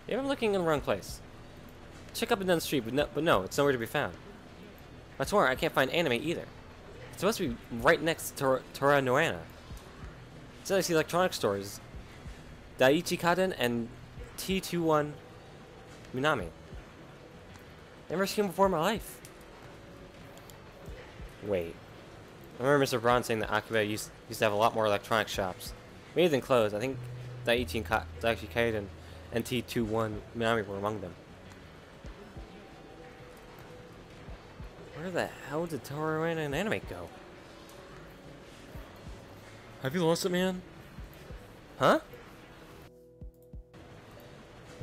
Maybe I'm looking in the wrong place. Check up and down the street, but no, it's nowhere to be found. What's more, I can't find anime either. It's supposed to be right next to Tora Noana. Instead I see electronic stores. Daiichi Kaden and T21 Minami. Never seen them before in my life. Wait. I remember Mr. Braun saying that Akiba used to have a lot more electronic shops. Maybe than clothes. I think Daiichi Kaden and T21 Minami were among them. Where the hell did Tora and Anime go? Have you lost it, man? Huh?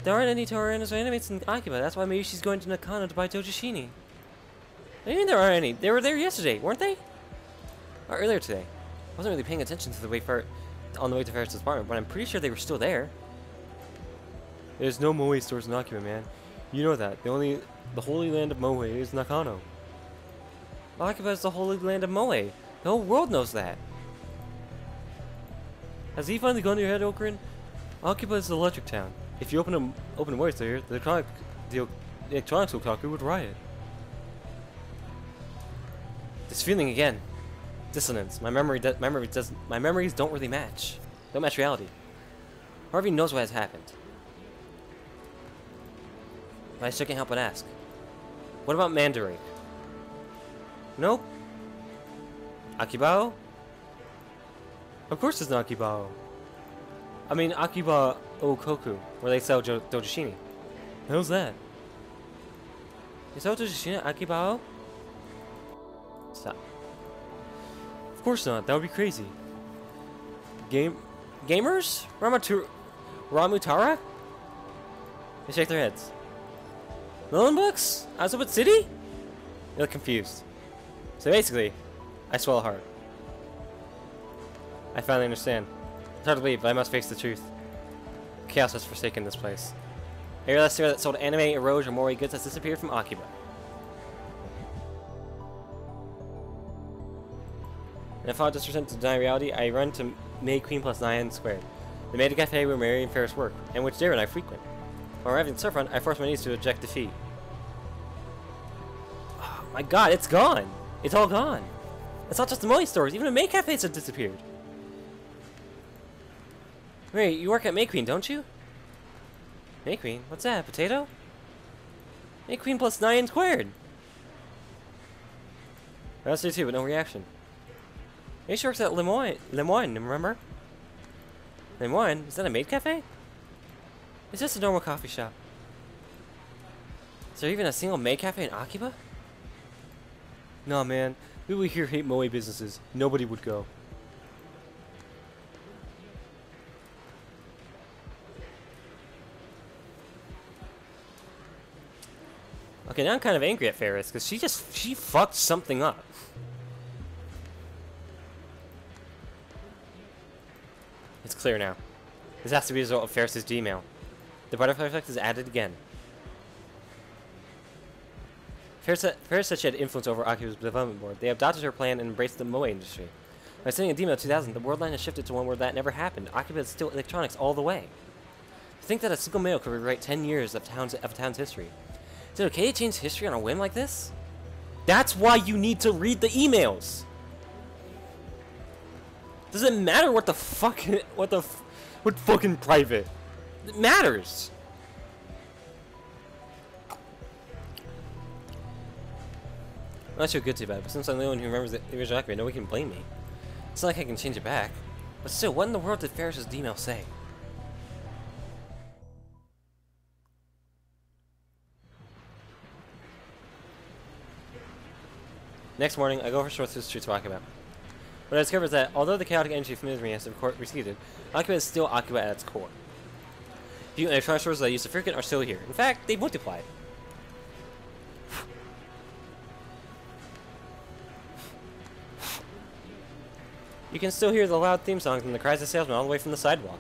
There aren't any Toranos or animates in Akiba. That's why maybe she's going to Nakano to buy Dojishini. What do you mean there aren't any? They were there yesterday, weren't they? Or earlier today. I wasn't really paying attention to the way on the way to Ferris' apartment, but I'm pretty sure they were still there. There's no Moe stores in Akiba, man. You know that. The holy land of Moe is Nakano. Akiba is the holy land of Moe. The whole world knows that. Has he finally gone to your head, Okrin? Akiba is the electric town. If you open a Moe store here, the electronics otaku would riot. This feeling again. Dissonance. My memories don't really match. Don't match reality. Harvey knows what has happened. But I still can't help but ask. What about Mandarake? Nope. Akibao? Of course it's not Akibao. I mean Akiba Okoku, where they sell Dojishini. The hell's that? You sell Dojishini at Akibao? Stop. Of course not, that would be crazy. Gamers? Ramutara? They shake their heads. Melon books? Azabut City? They look confused. So basically, I swallow hard. I finally understand. It's hard to believe, but I must face the truth. Chaos has forsaken this place. Every last store that sold anime, eroge, or moe goods has disappeared from Akiba. And if I just present to deny reality, I run to May Queen plus 9 squared. The Maid Cafe where Mary and Ferris work, and which Dara and I frequent. While arriving at the surfront, I force my knees to eject defeat. Oh my god, it's gone! It's all gone! It's not just the Moe stores, even the May Cafes have disappeared! Mary, you work at May Queen, don't you? May Queen? What's that, potato? May Queen plus 9 squared! I asked her too, but no reaction. Maybe she works at Lemoyne, remember? Lemoyne? Is that a maid cafe? It's just a normal coffee shop. Is there even a single maid cafe in Akiba? Nah, man. People here hate moe businesses. Nobody would go. Okay, now I'm kind of angry at Ferris, because she fucked something up. It's clear now. This has to be a result of Ferris's Gmail. The butterfly effect is added again. Ferris said she had influence over Akiba's development board. They adopted her plan and embraced the Moe industry. By sending a Gmail 2000, the world line has shifted to one where that never happened. Akiba is still electronics all the way. To think that a single mail could rewrite 10 years of a town's history. Is it okay to change history on a whim like this? That's why you need to read the emails. Does it matter what the fuck, what fucking private? It matters. I'm not sure good too bad, but since I'm the one who remembers the original Akiba, nobody can blame me. It's not like I can change it back. But still, what in the world did Ferris's email say? Next morning, I go for short through the streets of Akiba. What I discover is that, although the chaotic energy familiar to me has receded, Akiba is still Akiba at its core. Few electronic sources I used to frequent are still here. In fact, they've multiplied. You can still hear the loud theme songs and the cries of salesmen all the way from the sidewalk.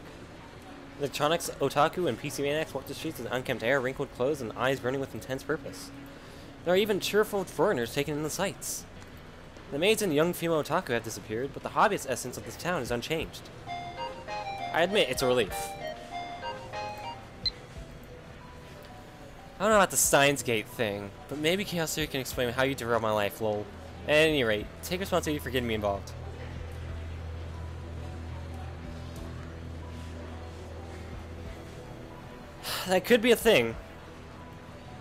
Electronics, otaku, and PC maniacs walk the streets with unkempt hair, wrinkled clothes, and eyes burning with intense purpose. There are even cheerful foreigners taking in the sights. The maids and young female otaku have disappeared, but the hobbyist essence of this town is unchanged. I admit, it's a relief. I don't know about the Steins Gate thing, but maybe Chaos Theory can explain how you derailed my life, lol. At any rate, take responsibility for getting me involved. That could be a thing.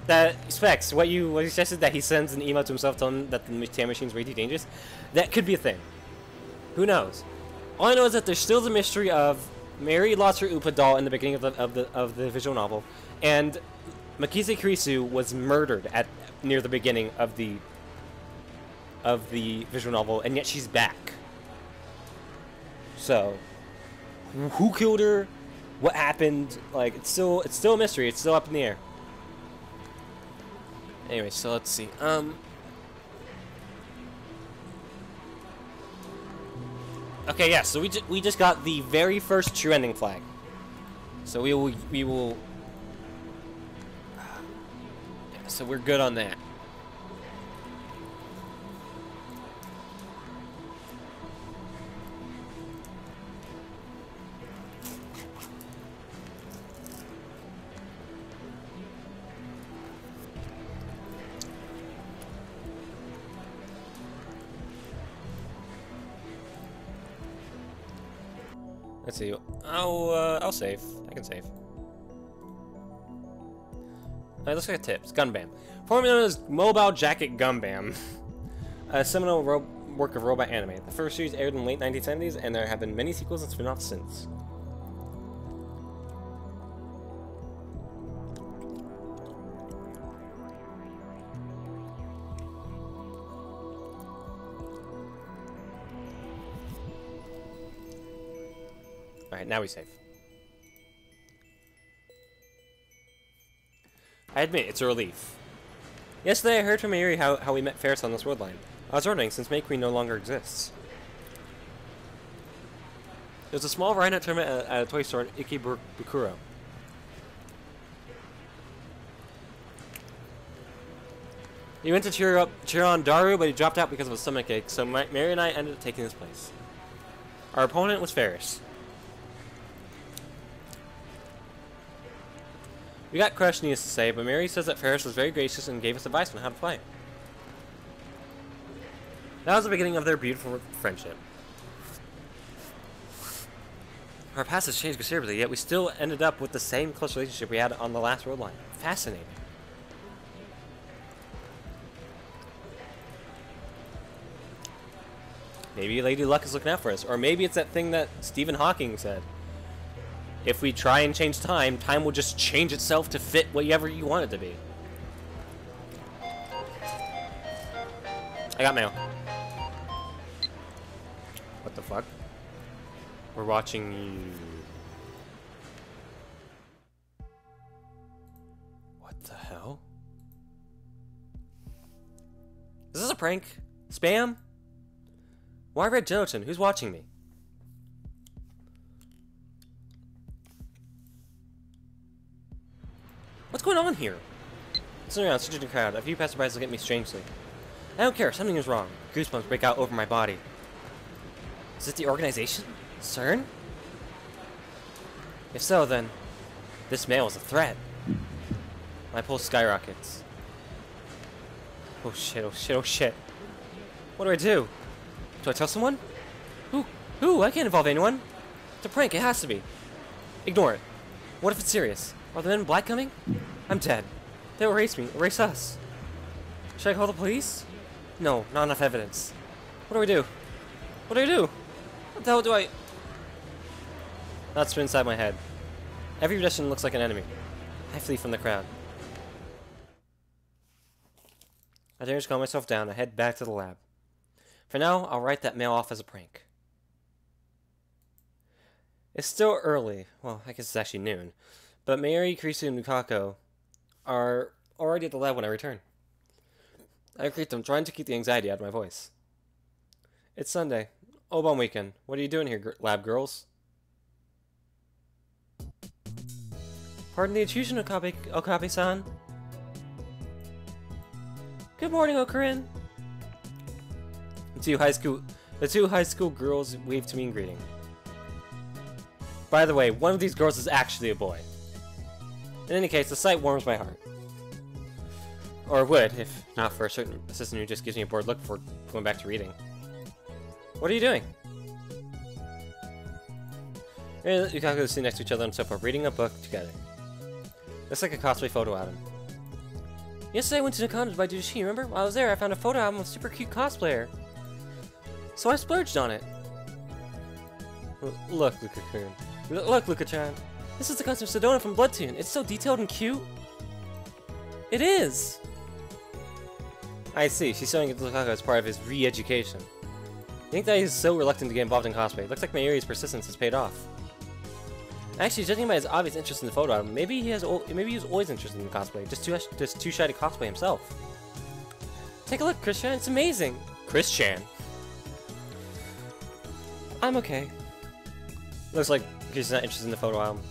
That Specs, what you suggested that he sends an email to himself telling him that the time machine's way too dangerous. That could be a thing. Who knows? All I know is that there's still the mystery of Mary lost her Upa doll in the beginning of the visual novel, and Makise Kurisu was murdered near the beginning of the visual novel, and yet she's back. So, who killed her? What happened? Like, it's still a mystery. It's still up in the air. Anyway, so let's see. Okay, yeah. So we just got the very first true ending flag. So we will. So we're good on that. Let's see. I'll save. I can save. Alright, let's look at tips. Gunbam. Formerly known as Mobile Jacket Gunbam. A seminal work of robot anime. The first series aired in the late 1970s, and there have been many sequels and spin-offs since. Alright, now we save. I admit, it's a relief. Yesterday I heard from Mary how we met Ferris on this world line. I was wondering, since May Queen no longer exists. There's a small Rhino tournament at a toy store in Ikebukuro. He went to cheer on Daru, but he dropped out because of a stomachache, so Mary and I ended up taking his place. Our opponent was Ferris. We got crushed, needless to say, but Mary says that Ferris was very gracious and gave us advice on how to play. That was the beginning of their beautiful friendship. Our past has changed considerably, yet we still ended up with the same close relationship we had on the last road line. Fascinating. Maybe Lady Luck is looking out for us, or maybe it's that thing that Stephen Hawking said. If we try and change time, time will just change itself to fit whatever you want it to be. I got mail. What the fuck? We're watching you. What the hell? Is this a prank? Spam? Why red gelatin? Who's watching me? What's going on here? Sitting around, such a crowd. A few passerbys look at me strangely. I don't care. Something is wrong. Goosebumps break out over my body. Is it the organization? CERN? If so, then this mail is a threat. My pulse skyrockets. Oh shit, oh shit, oh shit. What do I do? Do I tell someone? Who? I can't involve anyone. It's a prank, it has to be. Ignore it. What if it's serious? Are the men in black coming? I'm dead. They'll erase me, erase us. Should I call the police? No, not enough evidence. What do I do? What do I do? What the hell do I... Thoughts spin inside my head. Every pedestrian looks like an enemy. I flee from the crowd. I dare to calm myself down. I head back to the lab. For now, I'll write that mail off as a prank. It's still early. Well, I guess it's actually noon. But Mary, Krisu, and Mikako are already at the lab when I return. I greet them, trying to keep the anxiety out of my voice. It's Sunday. Obon weekend. What are you doing here, lab girls? Pardon the intrusion, Okabe-san. Good morning, Okarin. The two high school girls wave to me in greeting. By the way, one of these girls is actually a boy. In any case, the sight warms my heart. Or would, if not for a certain assistant who just gives me a bored look before going back to reading. What are you doing? Mary and Yukako sit next to each other on the sofa, reading a book together. Looks like a cosplay photo album. Yesterday I went to Nakano to buy Dudashi, remember? While I was there, I found a photo album of a super cute cosplayer. So I splurged on it. Look, Luka-kun. Look, Luka-chan. This is the costume of Sedona from Bloodtoon. It's so detailed and cute. It is! I see. She's showing it to Lukaku as part of his re-education. I think that he's so reluctant to get involved in cosplay. Looks like Mayuri's persistence has paid off. Actually, judging by his obvious interest in the photo album, maybe he was always interested in cosplay, just too shy to cosplay himself. Take a look, Chris-chan. It's amazing. Chris-chan. I'm okay. Looks like she's not interested in the photo album.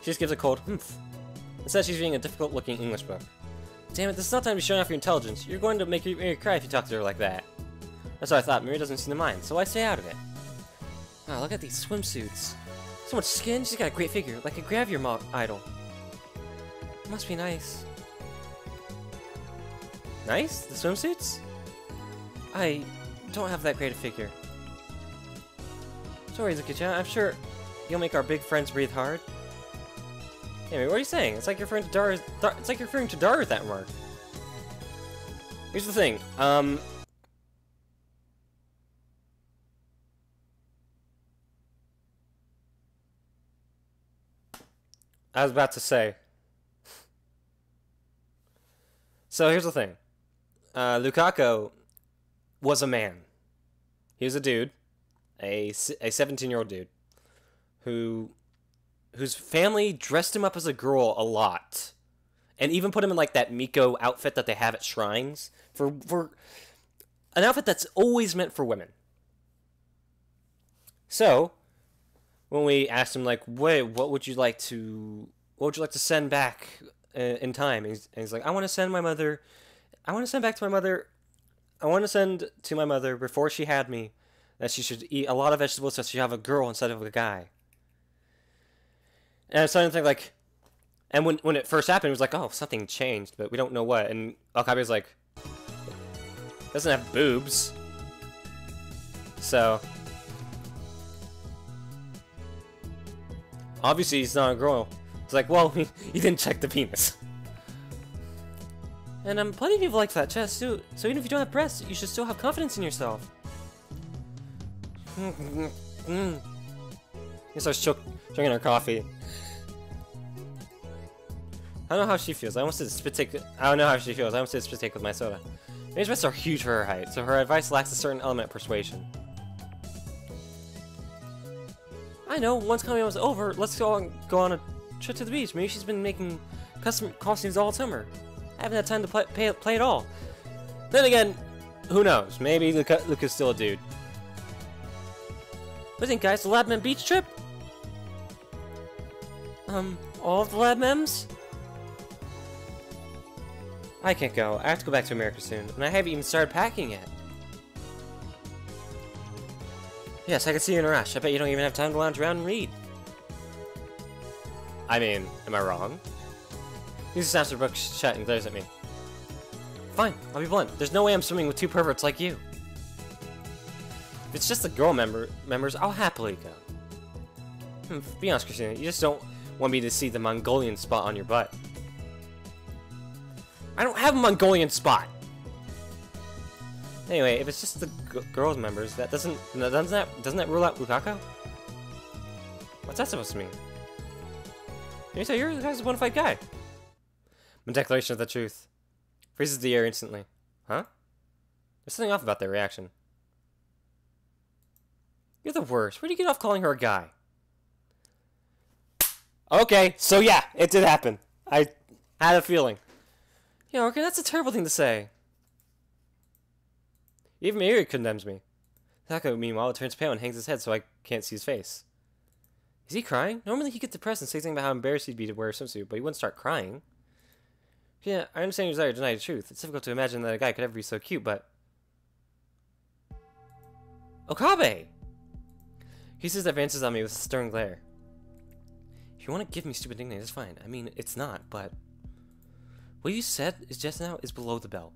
She just gives a cold humph. Instead, she's reading a difficult-looking English book. Damn it, this is not time to be showing off your intelligence. You're going to make Mary cry if you talk to her like that. That's what I thought. Mary doesn't seem to mind, so I stay out of it. Wow, look at these swimsuits. So much skin. She's got a great figure, like a Gravure idol. Must be nice. Nice? The swimsuits? I don't have that great a figure. Sorry, Zuki-chan. I'm sure you'll make our big friends breathe hard. Hey, what are you saying? It's like you're referring to Dara. It's like you're referring to Dara with that remark. Here's the thing. I was about to say. So here's the thing. Lukaku was a man. He was a dude, a 17-year-old dude, whose family dressed him up as a girl a lot, and even put him in like that Miko outfit that they have at shrines for an outfit that's always meant for women. So when we asked him like, "Wait, what would you like to send back in time?" And he's like, "I want to send my mother. I want to send back to my mother. I want to send to my mother before she had me that she should eat a lot of vegetables so she have a girl instead of a guy." And I started to think like, and when it first happened, it was like, oh, something changed, but we don't know what. And Okabe was like, doesn't have boobs, so obviously he's not a girl. It's like, well, he didn't check the penis. And plenty of people like flat chests too. So even if you don't have breasts, you should still have confidence in yourself. He starts drinking her coffee. I don't know how she feels. I almost did a spit take. I don't know how she feels. I almost did a spit take with my soda. Mary's breasts are huge for her height, so her advice lacks a certain element of persuasion. I know. Once coming was over, let's go on a trip to the beach. Maybe she's been making custom costumes all summer. I haven't had time to play at all. Then again, who knows? Maybe Luca's still a dude. What do you think, guys? The Lab Mem beach trip? All of the Lab Mems? I can't go. I have to go back to America soon, and I haven't even started packing yet. Yes, I can see you in a rush. I bet you don't even have time to lounge around and read. I mean, am I wrong? He snaps her book shut and glares at me. Fine, I'll be blunt. There's no way I'm swimming with two perverts like you. If it's just the girl members, I'll happily go. Be honest, Christina, you just don't want me to see the Mongolian spot on your butt. I don't have a Mongolian spot! Anyway, if it's just the girls members, doesn't that rule out Lucaco? What's that supposed to mean? You say you're the guy's a bona fide guy. My declaration of the truth. Freezes the air instantly. Huh? There's something off about their reaction. You're the worst. Where do you get off calling her a guy? Okay, so yeah, it did happen. I had a feeling. Yeah, okay, that's a terrible thing to say. Even Mary condemns me. Tako, meanwhile, turns pale and hangs his head so I can't see his face. Is he crying? Normally he'd get depressed and say something about how embarrassed he'd be to wear a swimsuit, but he wouldn't start crying. Yeah, I understand your desire to deny the truth. It's difficult to imagine that a guy could ever be so cute, but... Okabe! He says advances on me with a stern glare. If you want to give me stupid nicknames, it's fine. I mean, it's not, but... What you said just now is below the belt.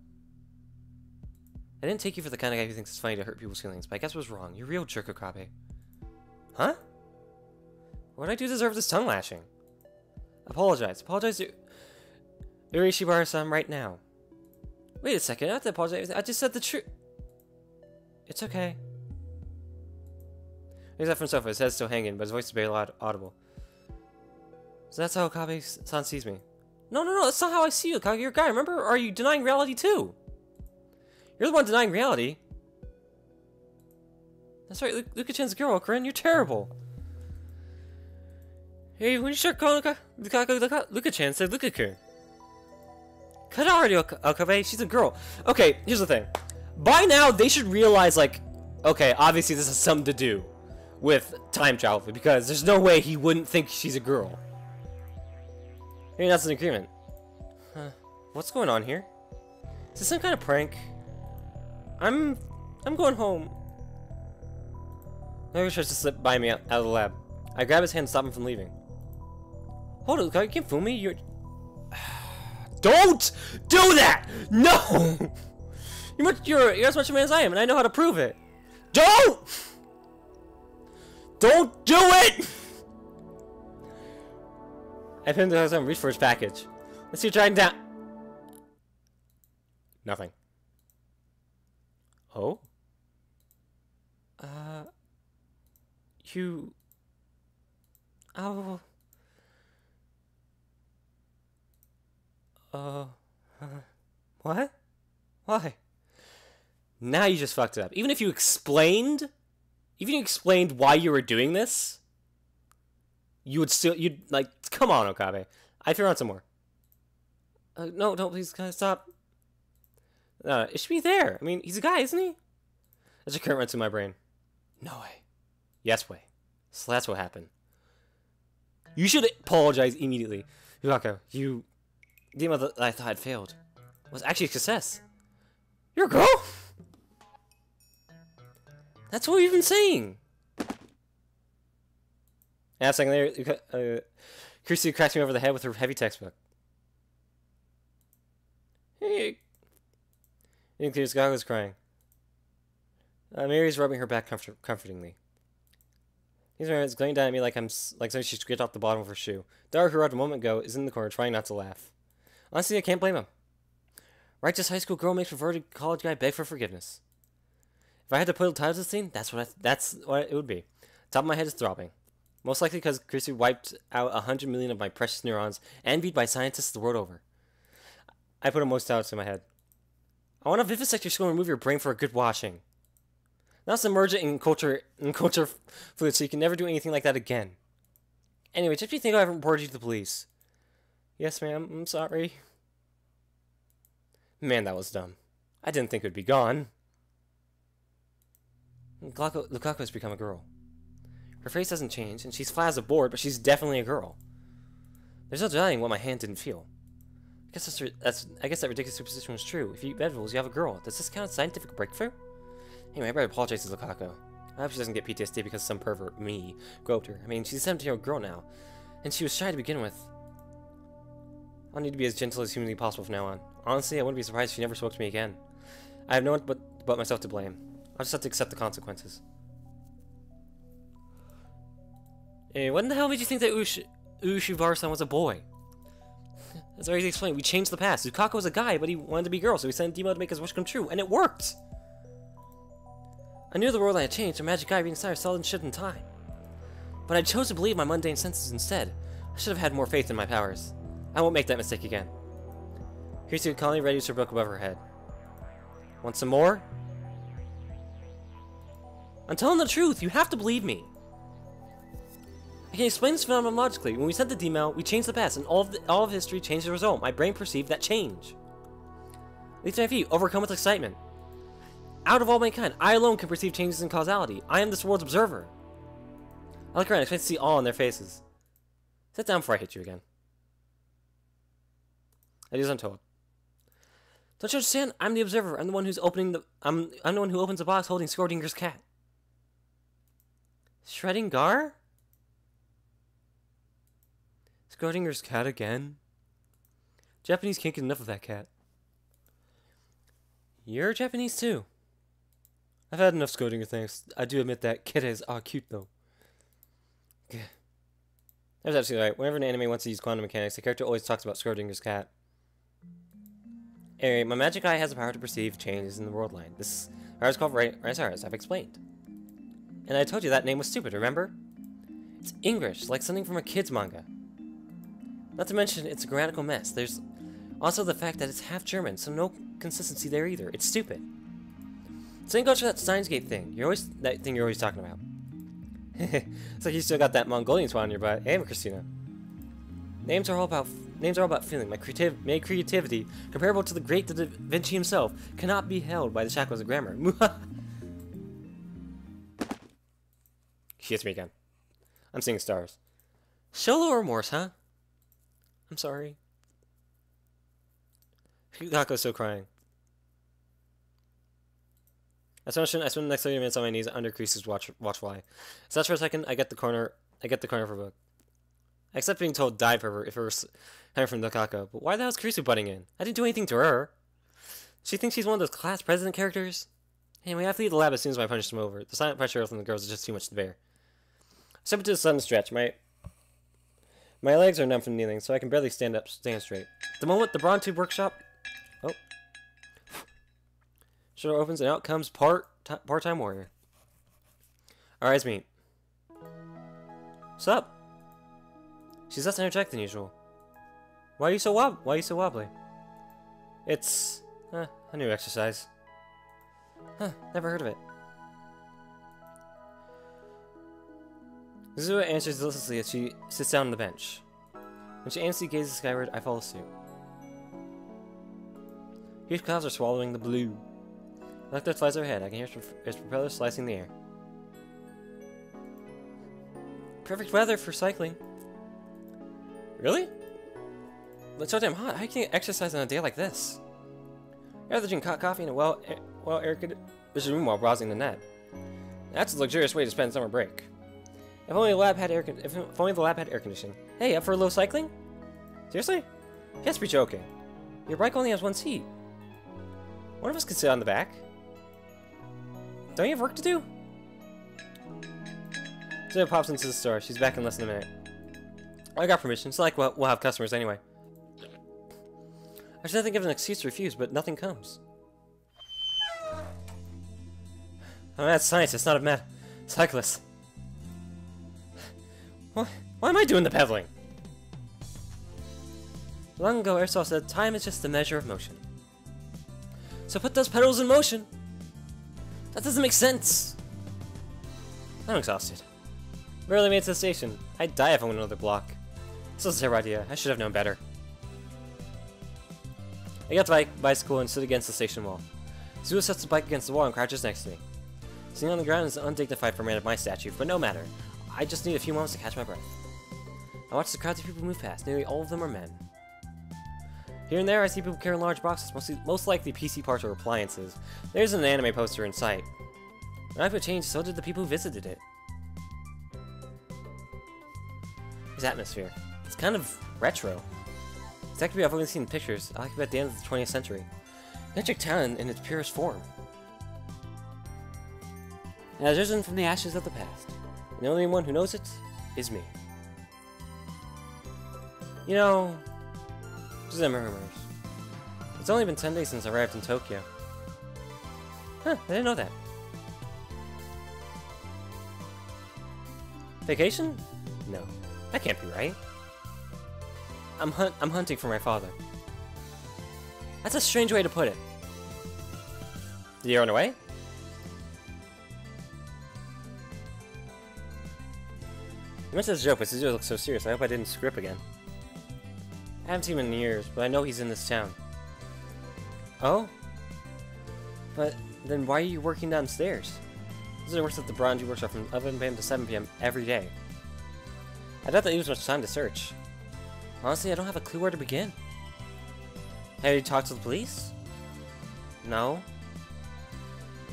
I didn't take you for the kind of guy who thinks it's funny to hurt people's feelings, but I guess I was wrong. You're a real jerk, Okabe. Huh? What did I do to deserve this tongue lashing? Apologize. Apologize to Urishibara-san right now. Wait a second, I don't have to apologize. I just said the truth. It's okay. He's up from the sofa, his head's still hanging, but his voice is barely audible. So that's how Okabe-san sees me. No, that's not how I see you, Okabe. You're a guy, remember? Or are you denying reality too? You're the one denying reality. That's right, Luka-chan's a girl, Corinne. You're terrible. Hey, when you start calling Luka-chan, say Luka-kun. Cut it already, Okabe. She's a girl. Okay, here's the thing. By now, they should realize, like, okay, obviously this has something to do with time travel, because there's no way he wouldn't think she's a girl. Maybe that's an agreement. What's going on here? Is this some kind of prank? I'm going home. Maybe tries to slip by me out of the lab. I grab his hand and stop him from leaving. Hold it, Luca, you can't fool me. You're... Don't do that! No! You're as much a man as I am, and I know how to prove it. Don't do it! I pinned the and reached for his package. Let's see you trying down. Nothing. Oh? You... Oh... What? Why? Now you just fucked it up. Even if you explained why you were doing this, you'd like, come on, Okabe. I threw on some more. No, don't, please, guys, stop. It should be there. I mean, he's a guy, isn't he? There's a current run through my brain. No way. Yes way. So that's what happened. You should apologize immediately. Yukako, the email that I thought had failed was actually a success. You're a girl? That's what we've been saying. Half a second later, Christy cracks me over the head with her heavy textbook. Hey. Gaga was crying. Mary's rubbing her back comfortingly. He's glaring down at me like something she scraped off the bottom of her shoe. Dara, who arrived a moment ago, is in the corner trying not to laugh. Honestly, I can't blame him. Righteous high school girl makes perverted college guy beg for forgiveness. If I had to put a title to this scene, that's what it would be. Top of my head is throbbing. Most likely because Chrissy wiped out 100 million of my precious neurons, envied by scientists the world over. I put a most doubts in my head. I want to vivisect your school and remove your brain for a good washing. Now submerge it in culture fluid so you can never do anything like that again. Anyway, just be thinking I haven't reported you to the police. Yes, ma'am. I'm sorry. Man, that was dumb. I didn't think it would be gone. Lukaku has become a girl. Her face hasn't changed, and she's flat as a board, but she's definitely a girl. There's no denying what my hand didn't feel. I guess that ridiculous superstition was true. If you eat vegetables, you have a girl. Does this count as scientific breakthrough? Anyway, I better apologize to Lukaku. I hope she doesn't get PTSD because some pervert, me, groped her. I mean, she's a 17-year-old girl now, and she was shy to begin with. I'll need to be as gentle as humanly possible from now on. Honestly, I wouldn't be surprised if she never spoke to me again. I have no one but myself to blame. I'll just have to accept the consequences. Hey, what in the hell made you think that Ushibaru-san was a boy? As I already explained, we changed the past. Lukaku was a guy, but he wanted to be a girl, so we sent Demo to make his wish come true, and it worked! I knew the world I had changed, a magic guy being inside solid shit in time. But I chose to believe my mundane senses instead. I should have had more faith in my powers. I won't make that mistake again. Kiryu calmly raised her book above her head. Want some more? I'm telling the truth, you have to believe me. I can explain this phenomenon logically. When we sent the D-mail, we changed the past, and all of history changed the result. My brain perceived that change. Leads to my feet, overcome with excitement. Out of all mankind, I alone can perceive changes in causality. I am this world's observer. I look around, expect to see awe on their faces. Sit down before I hit you again. I do as I'm told. Don't you understand? I'm the observer. I'm the one who's opening the. I'm the one who opens the box holding Schrodinger's cat. Schrödinger's cat again? Japanese can't get enough of that cat. You're Japanese too. I've had enough Schrödinger things. I do admit that kitties are cute though. That's absolutely right. Whenever an anime wants to use quantum mechanics, the character always talks about Schrödinger's cat. Anyway, my magic eye has the power to perceive changes in the world line. This power is called Raisar, as I've explained. And I told you that name was stupid, remember? It's English, like something from a kid's manga. Not to mention, it's a grammatical mess. There's also the fact that it's half German, so no consistency there either. It's stupid. Same goes for that Steins thing. That thing you're always talking about. It's like you still got that Mongolian spot on your butt. Hey, Christina. Names are all about feeling. My creativity, comparable to the great Da Vinci himself, cannot be held by the shackles of grammar. She hits me again. I'm seeing stars. Show a little remorse, huh? I'm sorry. Yukako's still crying. I spend the next 30 minutes on my knees under Crease's watch fly. So for a second, I get the corner for a book. I accept being told dive for her if it was coming from Lukaku, but why the hell is Crease butting in? I didn't do anything to her. She thinks she's one of those class president characters? Hey, we have to leave the lab as soon as I punch them over. The silent pressure from the girls is just too much to bear. I step into the sudden stretch. My legs are numb from kneeling, so I can barely stand straight. The moment the Brawn Tube Workshop... Oh. Door opens, and out comes part-time warrior. Our eyes meet. What's up? She's less energetic than usual. Why are you so wobbly? It's a new exercise. Huh, never heard of it. Zuzua answers listlessly as she sits down on the bench. When she aimlessly gazes skyward, I follow suit. Huge clouds are swallowing the blue. Like that flies overhead, I can hear its propellers slicing the air. Perfect weather for cycling. Really? It's so damn hot. How can you exercise on a day like this? I'd rather drink hot coffee in a well-air-conditioned room while browsing the net. That's a luxurious way to spend summer break. If only the lab had air conditioning. Hey, up for a little cycling? Seriously? You have to be joking. Your bike only has one seat. One of us could sit on the back. Don't you have work to do? Zia pops into the store. She's back in less than a minute. I got permission. It's like we'll have customers anyway. I should have to give an excuse to refuse, but nothing comes. I'm a mad scientist, not a mad cyclist. Why am I doing the pedaling? Long ago, Aristotle said, time is just a measure of motion. So put those pedals in motion. That doesn't make sense. I'm exhausted. Barely made it to the station. I'd die if I went another block. This was a terrible idea. I should have known better. I got the bicycle and stood against the station wall. Zuo sets the bike against the wall and crouches next to me. Sitting on the ground is undignified for a man of my stature, but no matter. I just need a few moments to catch my breath. I watch the crowds of people move past. Nearly all of them are men. Here and there, I see people carrying large boxes, most likely PC parts or appliances. There's an anime poster in sight. When life would change, so did the people who visited it. This atmosphere. It's kind of retro. Exactly what I've only seen in pictures. I like it at the end of the 20th century. Electric talent in its purest form. It has risen from the ashes of the past. And the only one who knows it is me. You know, just murmurs. It's only been 10 days since I arrived in Tokyo. Huh, I didn't know that. Vacation? No, that can't be right. I'm hunting for my father. That's a strange way to put it. Did you run away? You mentioned this joke, but Suzuki looks so serious. I hope I didn't screw up again. I haven't seen him in years, but I know he's in this town. Oh? But then why are you working downstairs? Suzuki works at the Bronze workshop from 11 PM to 7 PM every day. I doubt that he was much time to search. Honestly, I don't have a clue where to begin. Have you talked to the police? No.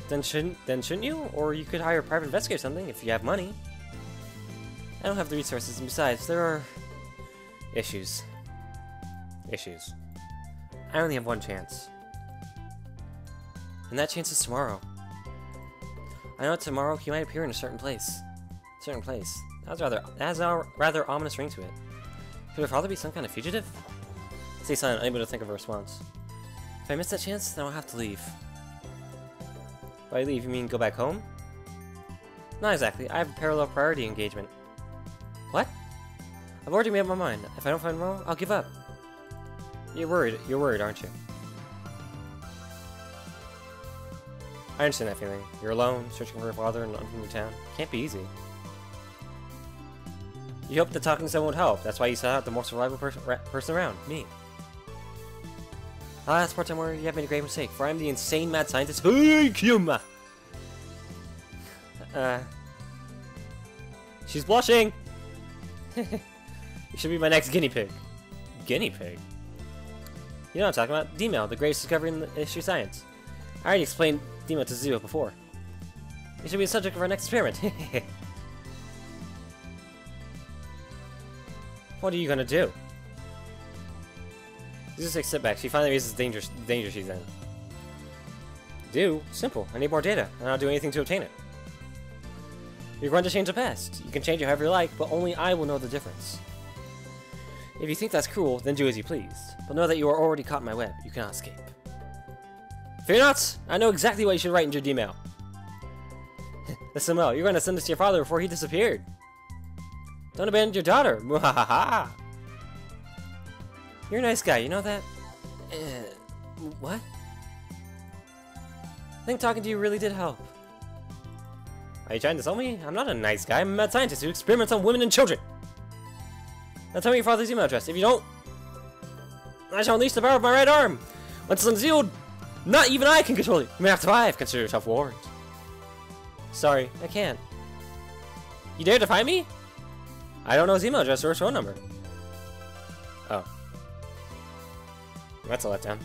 Then shouldn't you? Or you could hire a private investigator or something if you have money. I don't have the resources, and besides, there are issues. I only have one chance. And that chance is tomorrow. I know tomorrow he might appear in a certain place. That has a rather ominous ring to it. Could her father be some kind of fugitive? Stay silent, unable to think of a response. If I miss that chance, then I'll have to leave. By leave, you mean go back home? Not exactly. I have a parallel priority engagement. What? I've already made up my mind. If I don't find Mo, I'll give up. You're worried, aren't you? I understand that feeling. You're alone, searching for your father in an unfamiliar town. Can't be easy. You hope that talking to someone would help. That's why you sought out the most reliable person around, me. That's part time where you have made a grave mistake, for I'm the insane mad scientist. Hey, Kyuma! She's blushing! You should be my next guinea pig. Guinea pig? You know what I'm talking about? D-mail, the greatest discovery in the history of science. I already explained D-mail to Zuo before. You should be the subject of our next experiment. What are you gonna do? Zuo takes a step back. She finally realizes the danger she's in. Do? Simple. I need more data, and I'll do anything to obtain it. You're going to change the past. You can change it however you like, but only I will know the difference. If you think that's cruel, then do as you please. But know that you are already caught in my web. You cannot escape. Fear not! I know exactly what you should write in your D-mail. Listen well, you're going to send this to your father before he disappeared. Don't abandon your daughter. Muhahaha. You're a nice guy, you know that? What? I think talking to you really did help. Are you trying to tell me? I'm not a nice guy. I'm a mad scientist who experiments on women and children. Now tell me your father's email address. If you don't, I shall unleash the power of my right arm. Once it's unsealed, not even I can control it. You may have to survive. Consider yourself warned. Sorry, I can't. You dare defy me? I don't know his email address or his phone number. Oh. That's a letdown.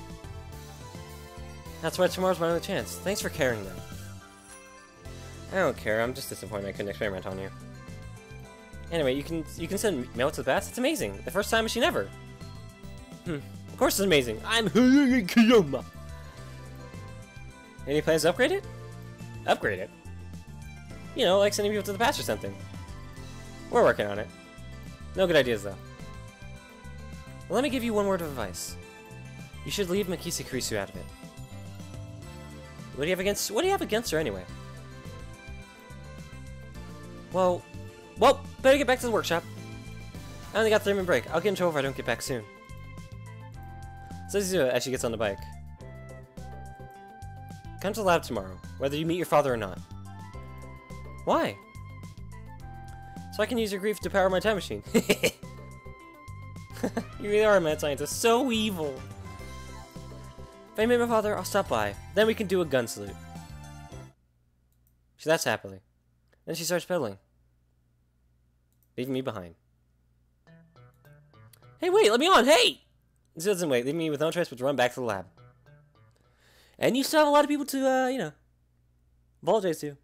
That's why tomorrow's my only chance. Thanks for caring, though. I don't care. I'm just disappointed I couldn't experiment on you. Anyway, you can send mail to the past. It's amazing. The first time machine ever. Of course it's amazing. I'm Kyoma. Any plans to upgrade it? Upgrade it? You know, like sending people to the past or something. We're working on it. No good ideas, though. Well, let me give you one word of advice. You should leave Makisa Kurisu out of it. What do you have against her anyway? Well, better get back to the workshop. I only got 3-minute break. I'll get in trouble if I don't get back soon. Says Zuo as she gets on the bike. Come to the lab tomorrow, whether you meet your father or not. Why? So I can use your grief to power my time machine. You really are a mad scientist. So evil. If I meet my father, I'll stop by. Then we can do a gun salute. She laughs happily. Then she starts pedaling, leaving me behind. Hey, wait, let me on, hey! This doesn't wait, leaving me with no choice but to run back to the lab. And you still have a lot of people to, you know, apologize to.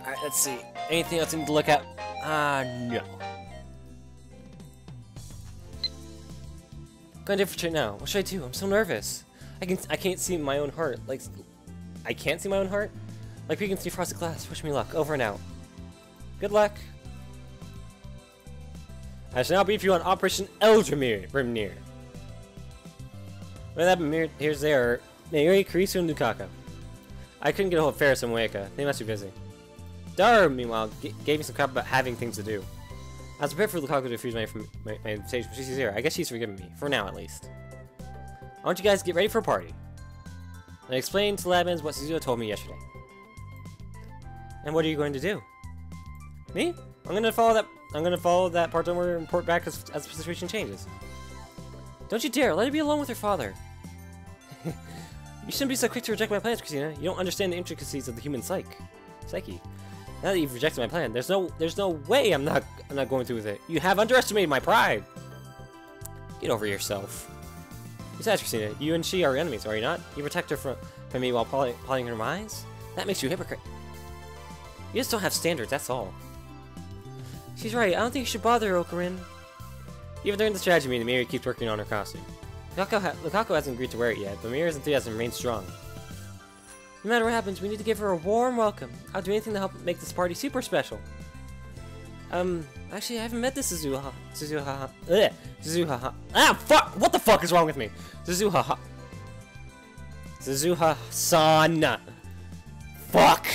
Alright, let's see. Anything else I need to look at? No. Going to infiltrate now. What should I do? I'm so nervous. I can't see my own heart. Like, I can't see my own heart? Like we can see frosted glass. Wish me luck. Over and out. Good luck. I shall now brief you on Operation Eldrimir. When that Mimir, here's there, Mayuri, Kurisu, and Lukaku. I couldn't get a hold of Ferris and Moeka. They must be busy. Dar, meanwhile, gave me some crap about having things to do. I was prepared for Lukaku to refuse my invitation, but she's here. I guess she's forgiven me. For now, at least. I want you guys to get ready for a party. And I explained to Labans what Suzuha told me yesterday. And what are you going to do? Me? I'm gonna follow that part-time and report back as the situation changes. Don't you dare! Let her be alone with her father. You shouldn't be so quick to reject my plans, Christina. You don't understand the intricacies of the human psyche. Now that you've rejected my plan, there's no way I'm not going through with it. You have underestimated my pride. Get over yourself. Besides, Christina, you and she are enemies, are you not? You protect her from me while plotting her demise? That makes you a hypocrite. You just don't have standards, that's all. She's right, I don't think you should bother her, Okarin. Even during the strategy meeting, Miri keeps working on her costume. Lukaku hasn't agreed to wear it yet, but Miri's enthusiasm remains strong. No matter what happens, we need to give her a warm welcome. I'll do anything to help make this party super special. Actually, I haven't met this Suzuha. Suzuha. Ah, fuck! What the fuck is wrong with me? Suzuha. Suzuha-san. Fuck!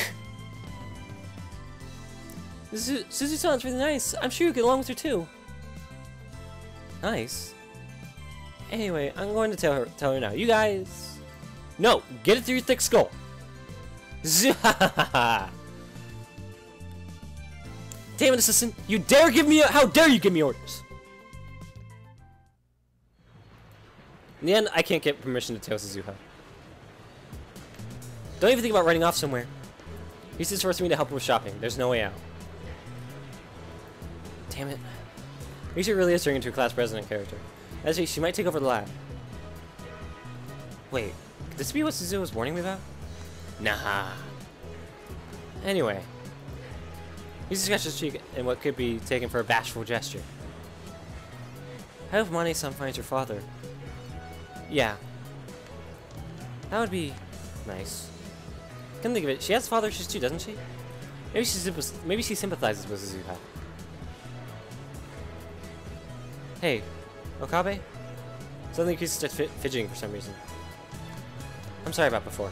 Suzu-san's really nice. I'm sure you get along with her too. Nice. Anyway, I'm going to tell her now. You guys... No! Get it through your thick skull! Damn it, assistant! You dare give me how dare you give me orders? In the end, I can't get permission to tell Suzuha. Don't even think about running off somewhere. He's just forcing me to help him with shopping. There's no way out. Damn it. Risha really is turning into a class president character. Actually, she might take over the lab. Wait, could this be what Suzuha was warning me about? Nah. Anyway. He scratched his cheek in what could be taken for a bashful gesture. I hope Mane-san finds her father. Yeah. That would be nice. Come think of it, she has father issues too, doesn't she? Maybe she sympathizes with Suzuha. Hey, Okabe? Suddenly Chris starts fidgeting for some reason. I'm sorry about before.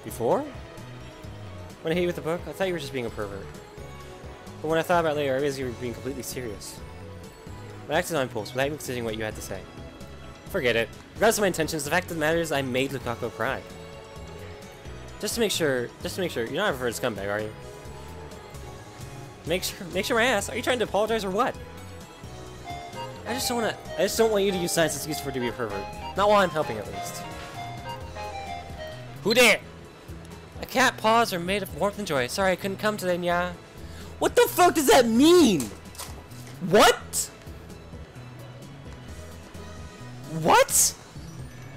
Before? When I hit you with the book, I thought you were just being a pervert. But when I thought about it later, I realized you were being completely serious. But I acted on impulse, without even considering what you had to say. Forget it. Regardless of my intentions, the fact of the matter is I made Lukaku cry. Just to make sure, you're not a first scumbag, are you? Make sure my ass. Are you trying to apologize or what? I just don't want you to use science as an excuse for it to be a pervert. Not while I'm helping, at least. Who dare? A cat paws are made of warmth and joy. Sorry, I couldn't come today, yeah. What the fuck does that mean? What? What?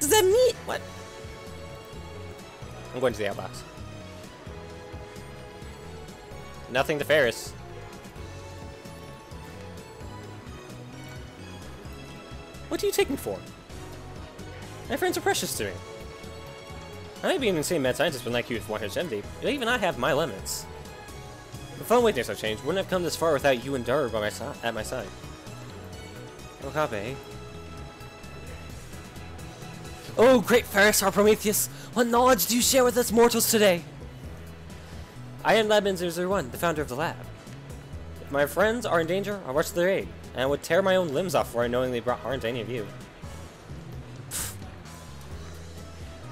Does that mean? What? I'm going to the outbox. Nothing to Ferris. What do you take me for? My friends are precious to me. I may be an insane mad scientist, but like you with 170, you'll even not have my limits. The fun weakness I've changed wouldn't have come this far without you and Daru at my side. Okabe. Oh, great Ferris, our Prometheus! What knowledge do you share with us mortals today? I am Lab-Man001, the founder of the lab. If my friends are in danger, I'll rush to their aid, and I would tear my own limbs off before I knowingly brought harm to any of you.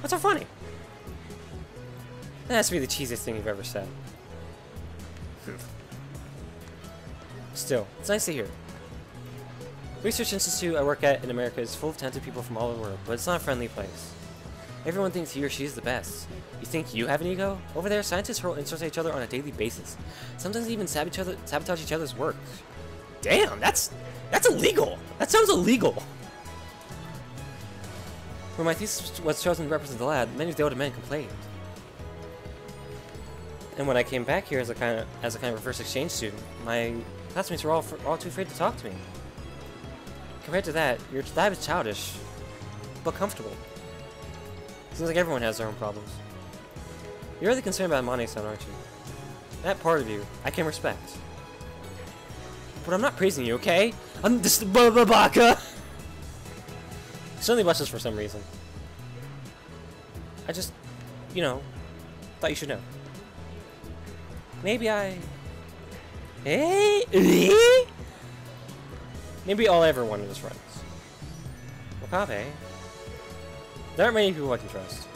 What's so funny? That has to be the cheesiest thing you've ever said. Still, it's nice to hear. Research institute I work at in America is full of talented people from all over the world, but it's not a friendly place. Everyone thinks he or she is the best. You think you have an ego? Over there, scientists hurl insults at each other on a daily basis. Sometimes they even sabotage each other's work. Damn, that's illegal. That sounds illegal. When my thesis was chosen to represent the lab, many of the older men complained. And when I came back here as a kind of reverse exchange student, my classmates were all too afraid to talk to me. Compared to that, your lab is childish, but comfortable. Seems like everyone has their own problems. You're really concerned about Mane-san, aren't you? That part of you, I can respect. But I'm not praising you, okay? I'm just baka. Suddenly blushes for some reason. I just, you know, thought you should know. Maybe I... Hey? Maybe all I ever wanted was friends. Wakabe. There aren't many people I can trust.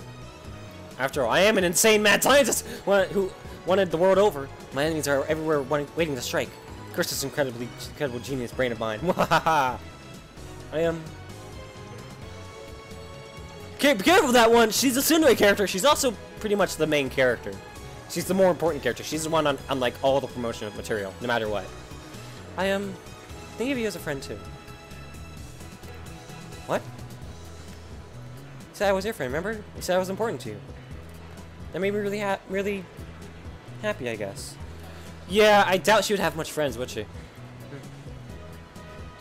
After all, I am an insane mad scientist who wanted the world over. My enemies are everywhere waiting to strike. Curse this incredible genius brain of mine. I am... Okay, be careful with that one. She's a tsundere character. She's also pretty much the main character. She's the more important character. She's the one on like all the promotional material, no matter what. I am thinking of you as a friend too. What? You said I was your friend, remember? You said I was important to you. That made me really happy, I guess. Yeah, I doubt she would have much friends, would she? You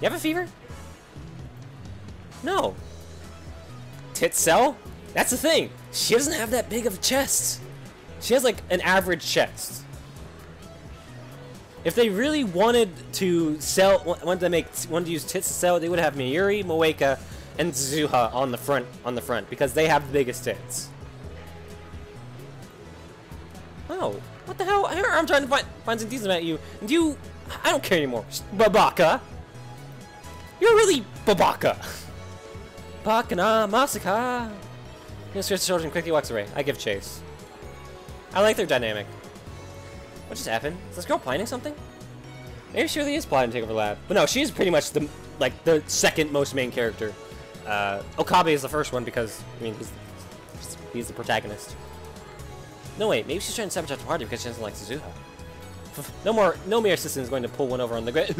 have a fever? No. Tit cell? That's the thing. She doesn't have that big of a chest. She has like an average chest. If they really wanted to use tits to sell, they would have Miyuri, Moeka, and Zuha on the front because they have the biggest tits. Oh, what the hell? I'm trying to find some decent at you, and you, I don't care anymore. Babaka. You're really Babaka. Bakana Masaka. He scares the children, quickly walks away. I give chase. I like their dynamic. What just happened? Is this girl planning something? Maybe she really is plotting to take over the lab. But no, she's pretty much the second most main character. Okabe is the first one because, I mean, he's the protagonist. No, wait, maybe she's trying to sabotage the party because she doesn't like Suzuha. No mere assistant is going to pull one over on the ground.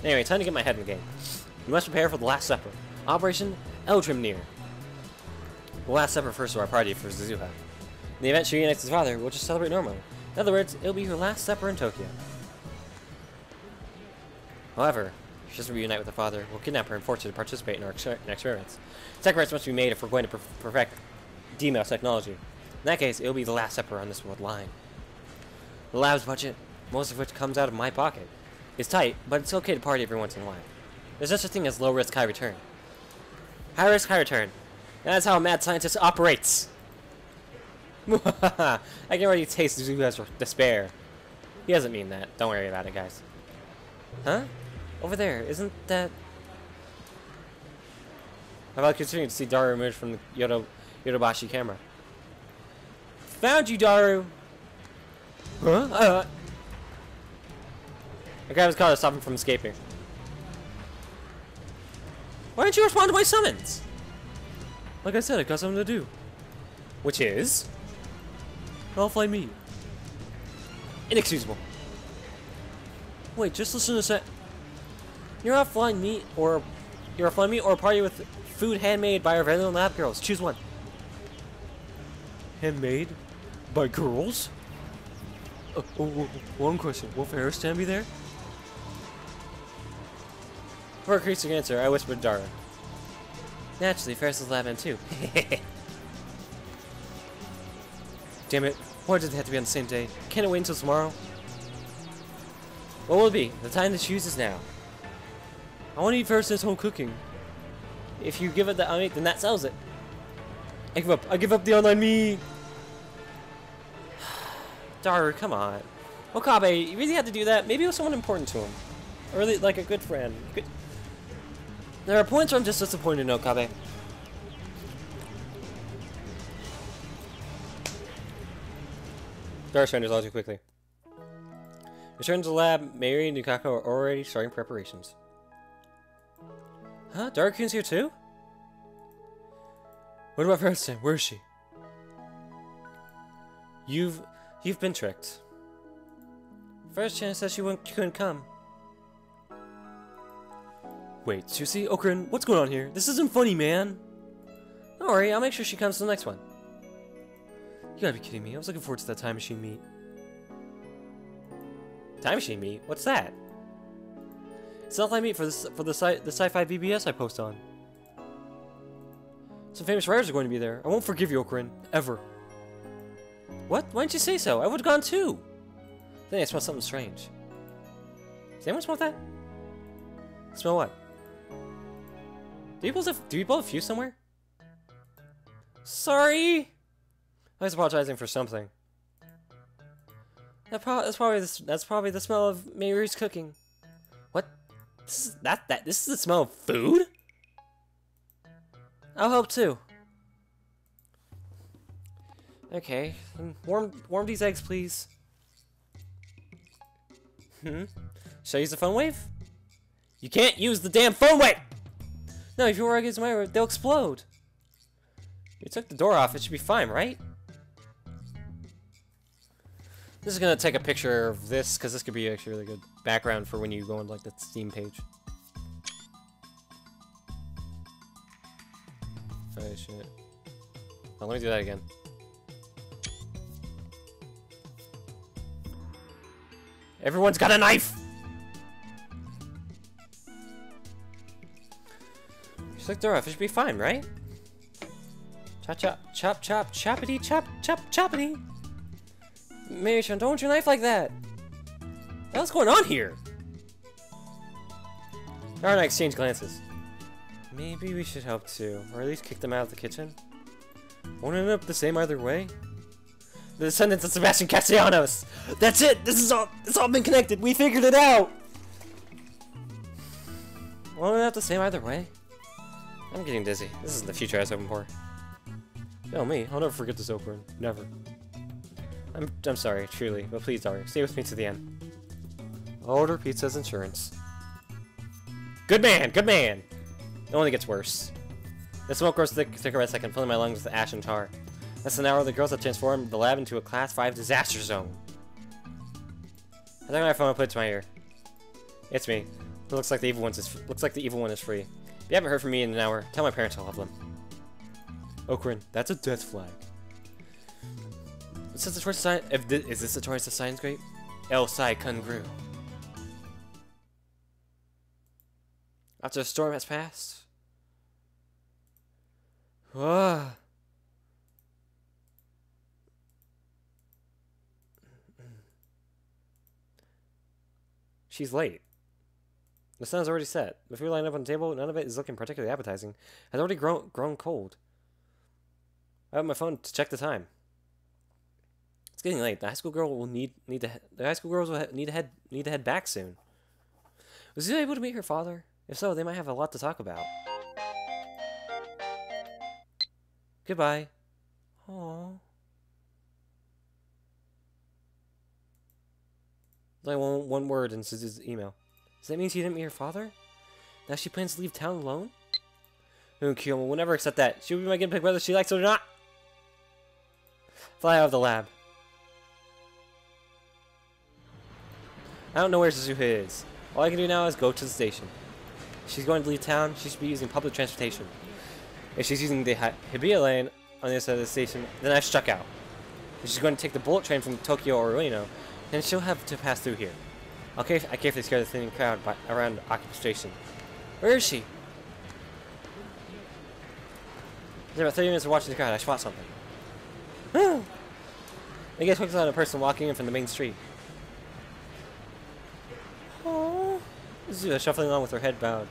Anyway, time to get my head in the game. We must prepare for the Last Supper. Operation Eldrimnir. The Last Supper refers to our party for Suzuha. In the event she reunites his father, we'll just celebrate normally. In other words, it'll be her last supper in Tokyo. However, if she doesn't reunite with her father, we'll kidnap her and force her to participate in our experiments. Sacrifice must be made if we're going to perfect D-Mouse technology. In that case, it'll be the last supper on this world line. The lab's budget, most of which comes out of my pocket, is tight, but it's okay to party every once in a while. There's such a thing as low risk, high return. High risk, high return. That's how a mad scientist operates. I can already taste Zuha's despair. He doesn't mean that. Don't worry about it, guys. Huh? Over there, isn't that... How about continuing to see Daru emerge from the Yodobashi camera? Found you, Daru! Huh? I grabbed his collar to stop him from escaping. Why didn't you respond to my summons? Like I said, I got something to do. Which is... offline me. Inexcusable. Wait, just listen to that. You're offline meat or a party with food handmade by our very own lab girls. Choose one. Handmade? By girls? One question. Will Ferris-chan be there? For a creasing answer, I whispered Dara. Naturally, Ferris is lab in too. Damn it. Why does it have to be on the same day? Can't it wait until tomorrow? What will it be? The time to choose is now. I want to eat Ferris' home cooking. If you give it the meat, then that sells it. I give up. I give up the online meat. Daru, come on. Okabe, you really had to do that? Maybe it was someone important to him. Or really, like a good friend. There are points where I'm just disappointed in Okabe. Daru surrenders all too quickly. Return to the lab. Mary and Nikako are already starting preparations. Huh? Dark-Kun's here too? What about Preston? Where is she? You've been tricked. First chance said she couldn't come. Wait, seriously? Okran, what's going on here? This isn't funny, man. Don't worry, I'll make sure she comes to the next one. You gotta be kidding me. I was looking forward to that time machine meet. Time machine meet? What's that? It's not like meet for the sci-fi BBS I post on. Some famous writers are going to be there. I won't forgive you, Okran. Ever. What? Why didn't you say so? I would've gone too. Then I smell something strange. Does anyone smell that? Smell what? Do you both have fuse somewhere? Sorry! I was apologizing for something. That's probably the smell of Mayuri's cooking. What? This is the smell of food? I'll help too. Okay, warm these eggs, please. Should I use the phone wave? You can't use the damn phone wave! No, if you were against my wave, they'll explode. You took the door off, it should be fine, right? This is gonna take a picture of this, because this could be actually a really good background for when you go on like the Steam page. Oh shit. Oh, let me do that again. Everyone's got a knife! You took the door off, it should be fine, right? Chop chop chop chop choppity chop chop choppity. Mary-chan, don't hold your knife like that. What's going on here? Nara and I exchange glances. Maybe we should help too, or at least kick them out of the kitchen. Won't it end up the same either way? The descendants of Sebastian Castellanos. That's it. It's all been connected. We figured it out. Won't it end up the same either way? I'm getting dizzy. This isn't the future I was hoping for. No, me. I'll never forget this, Okran. Never. I'm sorry, truly, but please, Dari, stay with me to the end. I'll order pizza's insurance. Good man, good man! It only gets worse. The smoke grows thicker by the second, filling my lungs with ash and tar. Less than an hour, the girls have transformed the lab into a Class 5 disaster zone. I took my phone and put it to my ear. It's me. It looks like the evil one is free. If you haven't heard from me in an hour, tell my parents I'll love them. Okran, that's a death flag. Is this the choice of science grape? El Sai Kungru. After the storm has passed. Ah. She's late. The sun's already set. The food lined up on the table, none of it is looking particularly appetizing. It has already grown cold. I have my phone to check the time. It's getting late. The high school girls will need to head back soon. Was she able to meet her father? If so, they might have a lot to talk about. Goodbye. Aww. Like one word in Suzu's email. Does that mean she didn't meet her father? Now she plans to leave town alone? Kiyoma will never accept that. She will be my guinea pig whether she likes it or not. Fly out of the lab. I don't know where Suzuha is. All I can do now is go to the station. If she's going to leave town, she should be using public transportation. If she's using the Hibiya lane on the other side of the station, then I've struck out. If she's going to take the bullet train from Tokyo or Ueno, then she'll have to pass through here. I carefully scare the thinning crowd around Akiba Station. Where is she? There's about 30 minutes of watching the crowd. I spot something. I guess quickly on a person walking in from the main street. Oh, Suzuha shuffling along with her head bowed.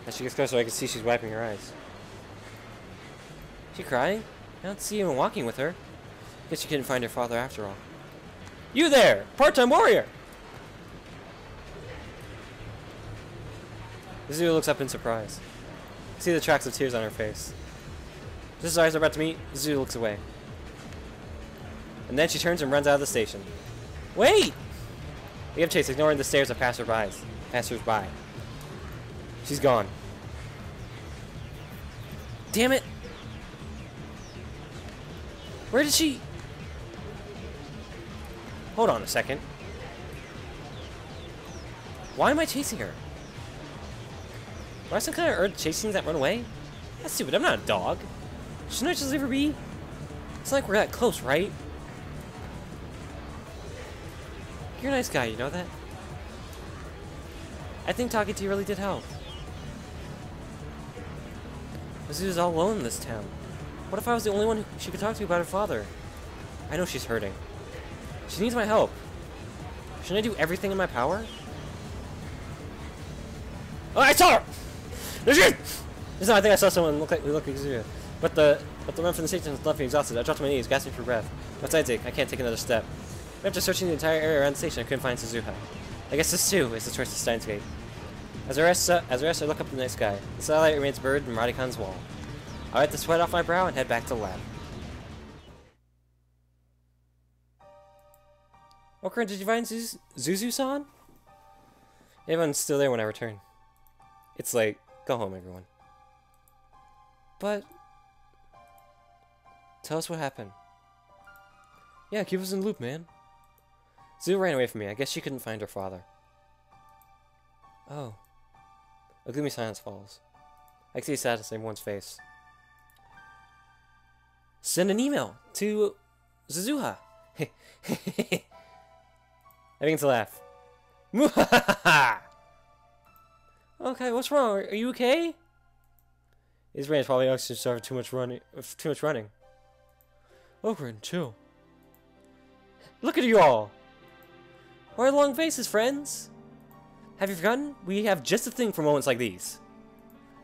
As she gets closer, I can see she's wiping her eyes. Is she crying? I don't see anyone walking with her. Guess she couldn't find her father after all. You there! Part-time warrior! Suzuha looks up in surprise. I see the tracks of tears on her face. Just as eyes are about to meet, Suzuha looks away. And then she turns and runs out of the station. Wait! We have Chase ignoring the stares of passers-by. She's gone. Damn it! Where did she... Hold on a second. Why am I chasing her? Do I have some kind of urge chasing that run away? That's stupid. I'm not a dog. Shouldn't I just leave her be? It's not like we're that close, right? You're a nice guy, you know that? I think talking to you really did help. Mizu's all alone in this town. What if I was the only one who she could talk to about her father? I know she's hurting. She needs my help. Shouldn't I do everything in my power? Oh, I saw her! There's you! I think I saw someone look like Zuya. But the run from the station left me exhausted. I dropped to my knees, gasping for breath. What's I take? I can't take another step. After searching the entire area around the station, I couldn't find Suzuha. I guess this too is the choice of Steins Gate. As I rest, I look up at the night sky. The satellite remains buried in Radikon's wall. I wipe the sweat off my brow and head back to the lab. Okran, did you find Zuzu-san? Everyone's still there when I return. It's late. Go home, everyone. But... tell us what happened. Yeah, keep us in the loop, man. Zuzu ran away from me. I guess she couldn't find her father. Oh. A gloomy silence falls. I can see sadness in everyone's face. Send an email to Suzuha. I begin to laugh. Okay, what's wrong? Are you okay? His brain is probably oxygen starved too much running. Okran, chill. Look at you all. Why long faces, friends? Have you forgotten? We have just a thing for moments like these.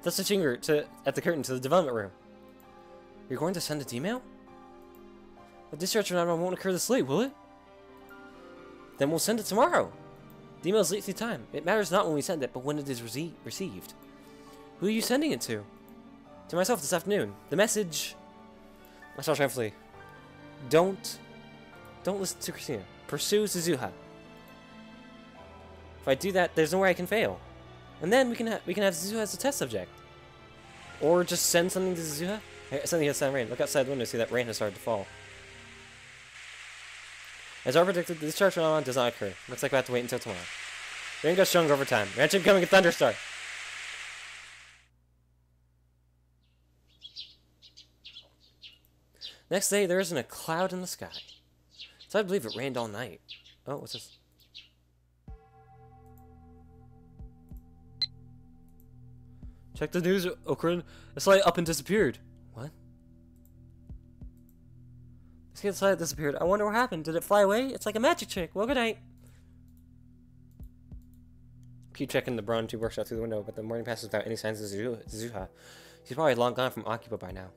Thus a finger at the curtain to the development room. You're going to send an email? A discharge from won't occur this late, will it? Then we'll send it tomorrow. The email is late through time. It matters not when we send it, but when it is received. Who are you sending it to? To myself this afternoon. The message... I shall translate. Don't listen to Christina. Pursue Suzuha. If I do that, there's no way I can fail. And then we can have Suzuha as a test subject. Or just send something to Suzuha. Hey, something has sound rain. Look outside the window to see that rain has started to fall. As I predicted, the discharge phenomenon does not occur. Looks like we have to wait until tomorrow. Rain got stronger over time. Eventually becoming a thunderstorm. Next day, there isn't a cloud in the sky. So I believe it rained all night. Oh, what's this? Check the news, Okran. The satellite up and disappeared. What? The satellite disappeared. I wonder what happened. Did it fly away? It's like a magic trick. Well, good night. Keep checking the bronze tube workshop through the window, but the morning passes without any signs of Suzuha. She's probably long gone from Akiba by now.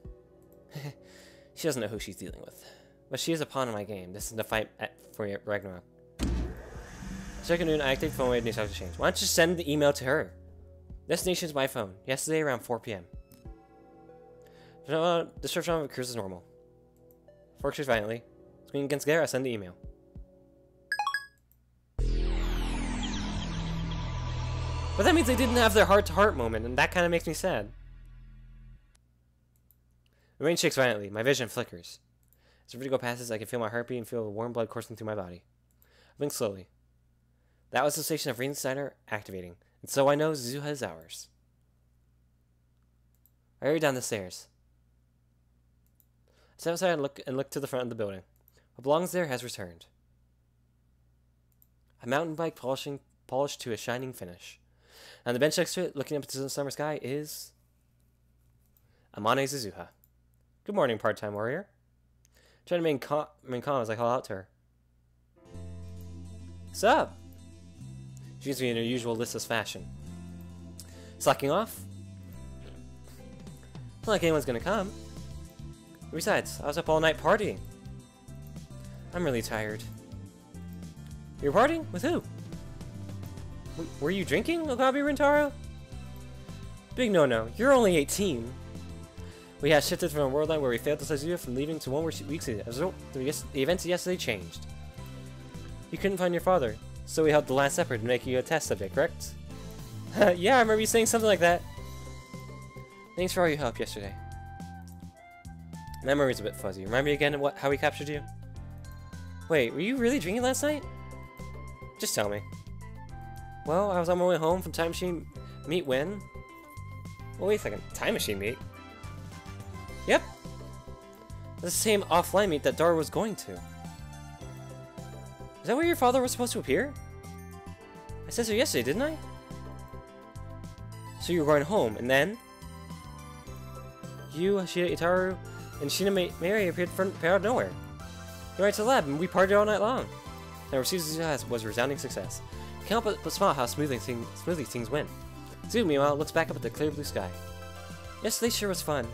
She doesn't know who she's dealing with. But she is a pawn in my game. This is the fight for Ragnarok. Second noon, I activate phone wave news exchange. Why don't you send the email to her? Destination is my phone. Yesterday around 4 p.m. Description of occurs as normal. Forks violently. Swinging against Gare, I send the email. But that means they didn't have their heart-to-heart moment, and that kind of makes me sad. The rain shakes violently. My vision flickers. As the vertigo passes, I can feel my heartbeat and feel the warm blood coursing through my body. I blink slowly. That was the station of Rain Snyder activating, and so I know Suzuha is ours. I hurry down the stairs. I step outside and look to the front of the building. What belongs there has returned. A mountain bike polished to a shining finish. On the bench next to it, looking up into the summer sky, is Amane Suzuha. Good morning, part-time warrior. Trying to remain calm as I call out to her. What's up? She greets me in her usual listless fashion. Slacking off? Not like anyone's gonna come. Besides, I was up all night partying. I'm really tired. You're partying? With who? Were you drinking, Okabe Rintaro? Big no-no. You're only 18. We had shifted from a world line where we failed to stop Zuha from leaving to one where we succeeded. As a result, the events of yesterday changed. You couldn't find your father, so we held the Last Supper to make you a test subject, correct? Yeah, I remember you saying something like that. Thanks for all your help yesterday. Memory's a bit fuzzy. Remind me again how we captured you? Wait, were you really drinking last night? Just tell me. Well, I was on my way home from Time Machine Meet when? Well, wait a second. Time Machine Meet? Yep. That's the same offline meet that Dara was going to. Is that where your father was supposed to appear? I said so yesterday, didn't I? So you were going home, and then? You, Hashida Itaru, and Shina Mary appeared out of nowhere. You went to the lab, and we partied all night long. And our season was a resounding success. Can't help but smile how smoothly things went. Zu, meanwhile, looks back up at the clear blue sky. Yesterday sure was fun.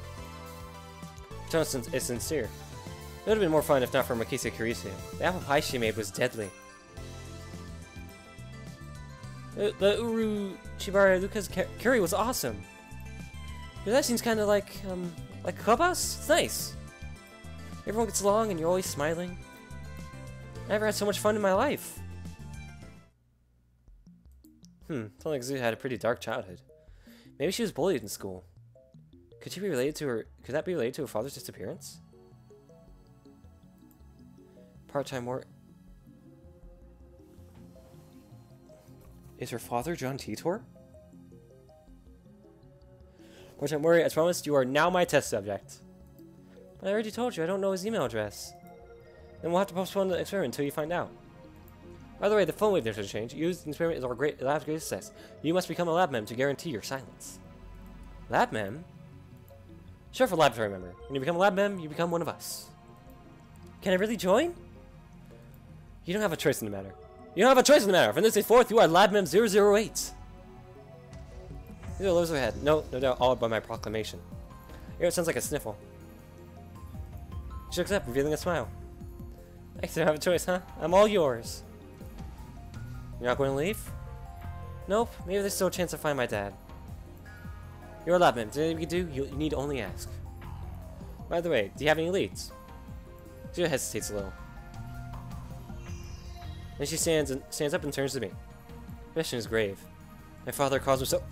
Jonathan is sincere. It would have been more fun if not for Makisa Kurisu. The apple pie she made was deadly. The Uru Shibara Luka's curry was awesome. Yeah, that seems kind of like a clubhouse? It's nice. Everyone gets along and you're always smiling. I never had so much fun in my life. Sounds like Zu had a pretty dark childhood. Maybe she was bullied in school. Could she be related to her? Could that be related to her father's disappearance? Part-time work. Is her father John Titor? Part-time worry, as promised, you are now my test subject. But I already told you, I don't know his email address. Then we'll have to postpone the experiment until you find out. By the way, the phone wave didn't change. Use the experiment is our lab's greatest success. You must become a lab mem to guarantee your silence. Lab mem? Sure, for laboratory member. When you become a lab mem, you become one of us. Can I really join? You don't have a choice in the matter. You don't have a choice in the matter. From this day forth, you are lab mem 008. These are lows ahead. No doubt, all by my proclamation. Here it sounds like a sniffle. She looks up, revealing a smile. I don't have a choice, huh? I'm all yours. You're not going to leave? Nope. Maybe there's still a chance to find my dad. You're a lab mem. Is there anything you can do? You need to only ask. By the way, do you have any leads? She hesitates a little. Then she stands up and turns to me. The question is grave. My father calls himself.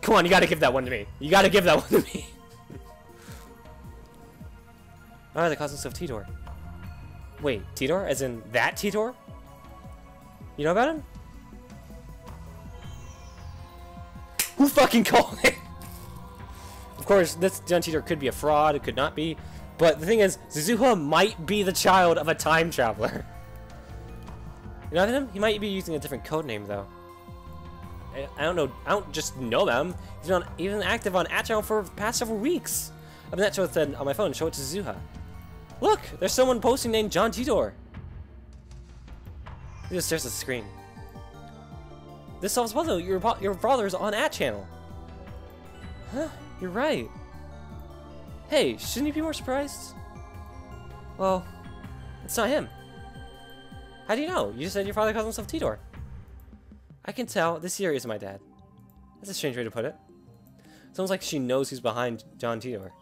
Come on, you gotta give that one to me. You gotta give that one to me. Alright, they calls himself Titor. Wait, Titor? As in that Titor? You know about him? Who fucking called it? Of course, this John Titor could be a fraud, it could not be. But the thing is, Suzuha might be the child of a time traveler. You know him? He might be using a different code name, though. I don't know. I don't just know them. He's been even active on Channel for the past several weeks. I've been said on my phone. Show it to Suzuha. Look, there's someone posting named John Titor. He just stares at the screen. This solves the puzzle. Your father's on Channel. Huh? You're right. Hey, shouldn't you be more surprised? Well, it's not him. How do you know? You just said your father calls himself Titor. I can tell. This here isn't my dad. That's a strange way to put it. It's almost like she knows who's behind John Titor.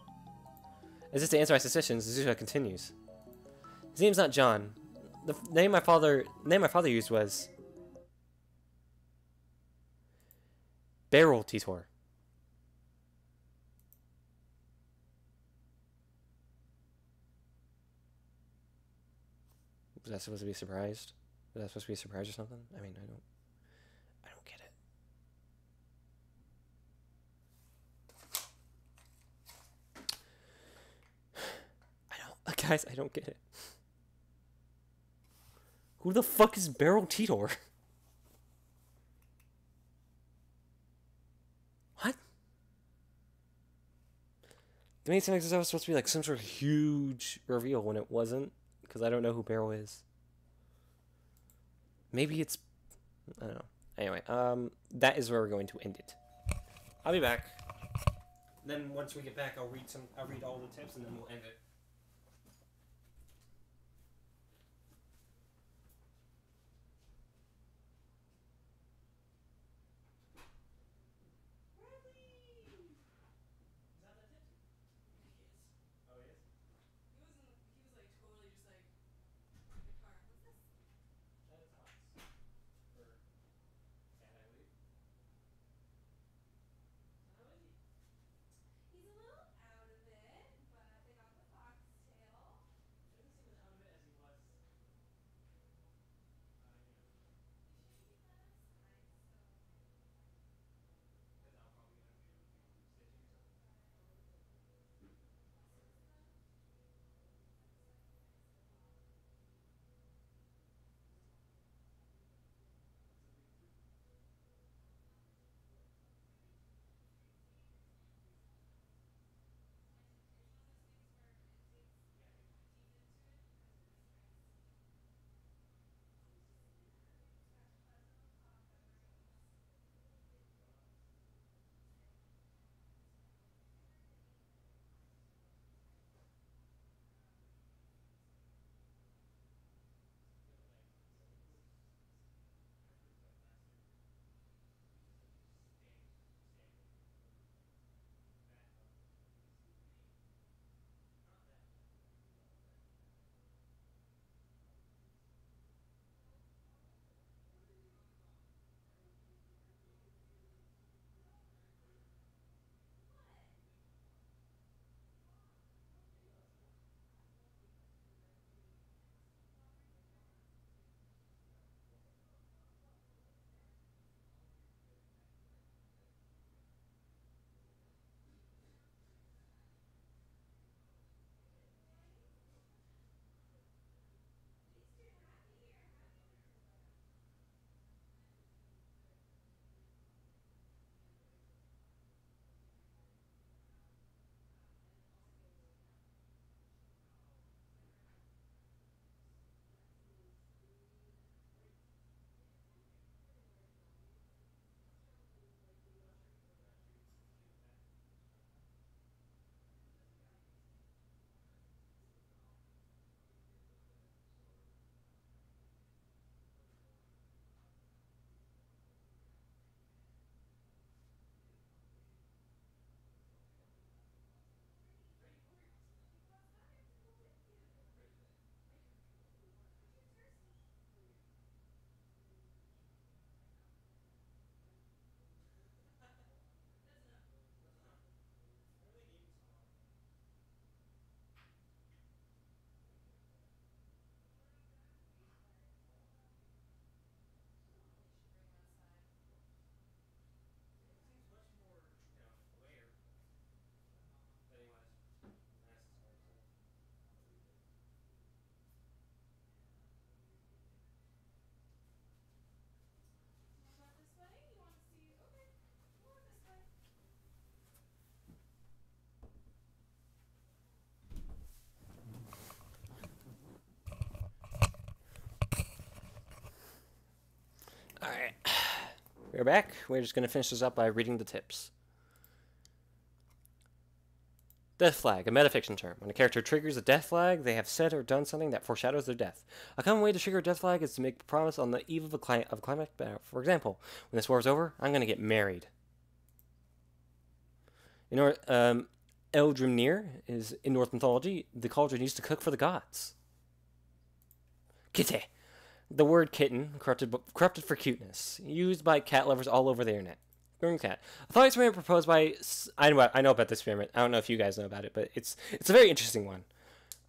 As if to answer my suspicions, Suzuha continues. His name's not John. The name my father used was Beryl Titor. Was that supposed to be surprised? Was that supposed to be a surprise or something? I mean, I don't get it. Guys, I don't get it. Who the fuck is Beryl Titor? What? It made it seem like this was supposed to be like some sort of huge reveal when it wasn't, because I don't know who Beryl is. Maybe it's... I don't know. Anyway, that is where we're going to end it. I'll be back. Then once we get back, I'll read all the tips and then we'll end it. we're back. We're just going to finish this up by reading the tips. Death flag, a metafiction term. When a character triggers a death flag, they have said or done something that foreshadows their death. A common way to trigger a death flag is to make a promise on the eve of a climactic battle. For example, when this war is over, I'm going to get married. Eldrimnir is in Norse mythology. The cauldron used to cook for the gods. Kitte. The word kitten, corrupted for cuteness, used by cat lovers all over the internet. Cat. A thought experiment proposed by... I know about this experiment. I don't know if you guys know about it, but it's a very interesting one.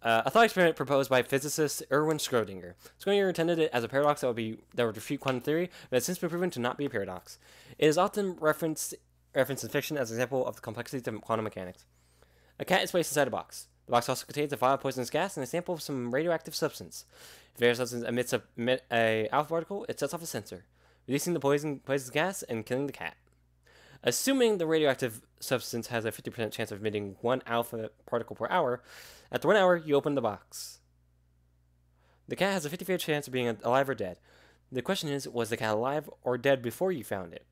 A thought experiment proposed by physicist Erwin Schrödinger. Schrödinger intended it as a paradox that would refute quantum theory, but has since been proven to not be a paradox. It is often referenced in fiction as an example of the complexities of quantum mechanics. A cat is placed inside a box. The box also contains a vial of poisonous gas and a sample of some radioactive substance. If the substance emits a alpha particle, it sets off a sensor, releasing the poisonous gas and killing the cat. Assuming the radioactive substance has a 50% chance of emitting 1 alpha particle per hour, after 1 hour, you open the box. The cat has a 50% chance of being alive or dead. The question is, was the cat alive or dead before you found it?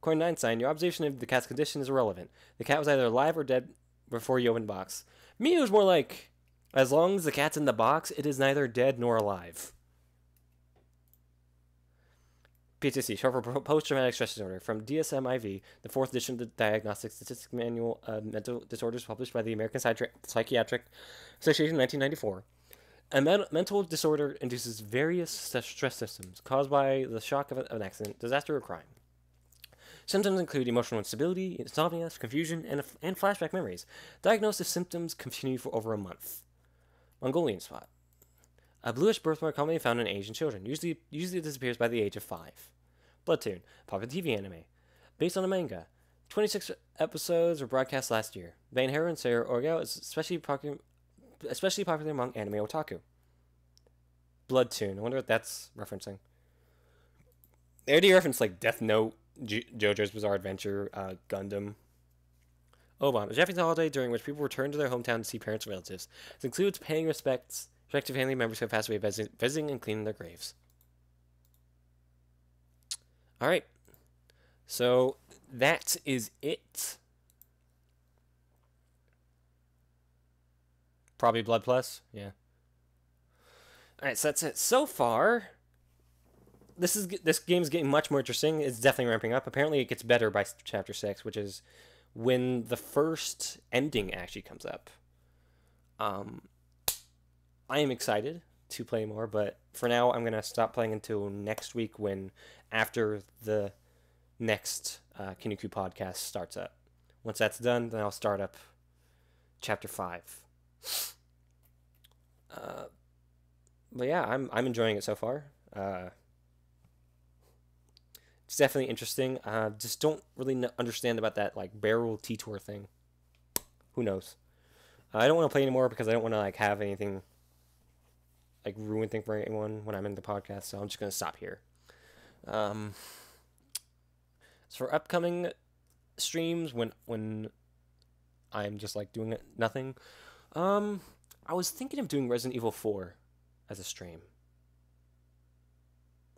According to Einstein, your observation of the cat's condition is irrelevant. The cat was either alive or dead before you opened the box. Me, it was more like, as long as the cat's in the box, it is neither dead nor alive. PTSD, short for post-traumatic stress disorder, from DSM-IV, the 4th edition of the Diagnostic Statistics Manual of Mental Disorders, published by the American Psychiatric Association in 1994. A mental disorder induces various stress systems caused by the shock of an accident, disaster, or crime. Symptoms include emotional instability, insomnia, confusion, and flashback memories. Diagnosis symptoms continue for over a month. Mongolian spot. A bluish birthmark commonly found in Asian children. Usually disappears by the age of 5. Bloodtoon, popular TV anime. Based on a manga. 26 episodes were broadcast last year. The main heroine, Sarah Orgao, is especially popular among anime otaku. Bloodtoon. I wonder what that's referencing. They already referenced like Death Note, JoJo's Bizarre Adventure, Gundam. Obon, a Japanese holiday during which people return to their hometown to see parents and relatives. This includes paying respects to family members who have passed away, visiting and cleaning their graves. Alright. So, that is it. Probably Blood Plus, yeah. Alright, so that's it. So far, this game's getting much more interesting. It's definitely ramping up. Apparently it gets better by Chapter 6, which is when the first ending actually comes up. I am excited to play more, but for now I'm going to stop playing until next week after the next Kinniku podcast starts up. Once that's done, then I'll start up Chapter 5. But yeah, I'm enjoying it so far. It's definitely interesting. Just don't really understand about that like barrel T-Tour thing. Who knows? I don't want to play anymore because I don't want to like have anything like ruin thing for anyone when I'm in the podcast. So I'm just gonna stop here. So for upcoming streams, when I'm just like doing nothing, I was thinking of doing Resident Evil 4 as a stream.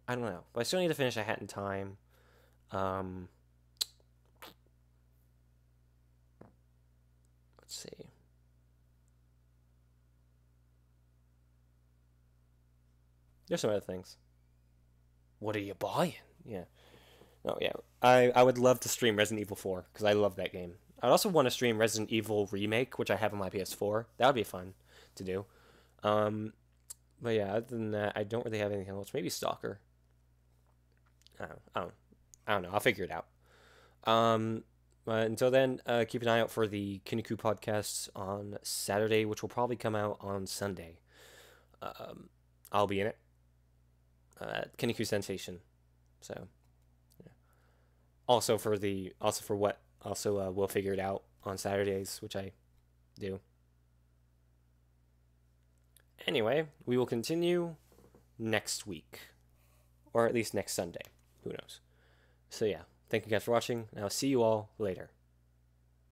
I don't know, but I still need to finish A Hat in Time. Let's see. There's some other things. What are you buying? Yeah. Oh, yeah. I would love to stream Resident Evil 4, because I love that game. I'd also want to stream Resident Evil Remake, which I have on my PS4. That would be fun to do. But yeah, other than that, I don't really have anything else. Maybe Stalker. I don't know. I'll figure it out. But until then, keep an eye out for the Kinniku podcasts on Saturday, which will probably come out on Sunday. I'll be in it. Kinniku Sensation. So, yeah. Also we'll figure it out on Saturdays, which I do. Anyway, we will continue next week. Or at least next Sunday. Who knows? So yeah, thank you guys for watching, and I'll see you all later.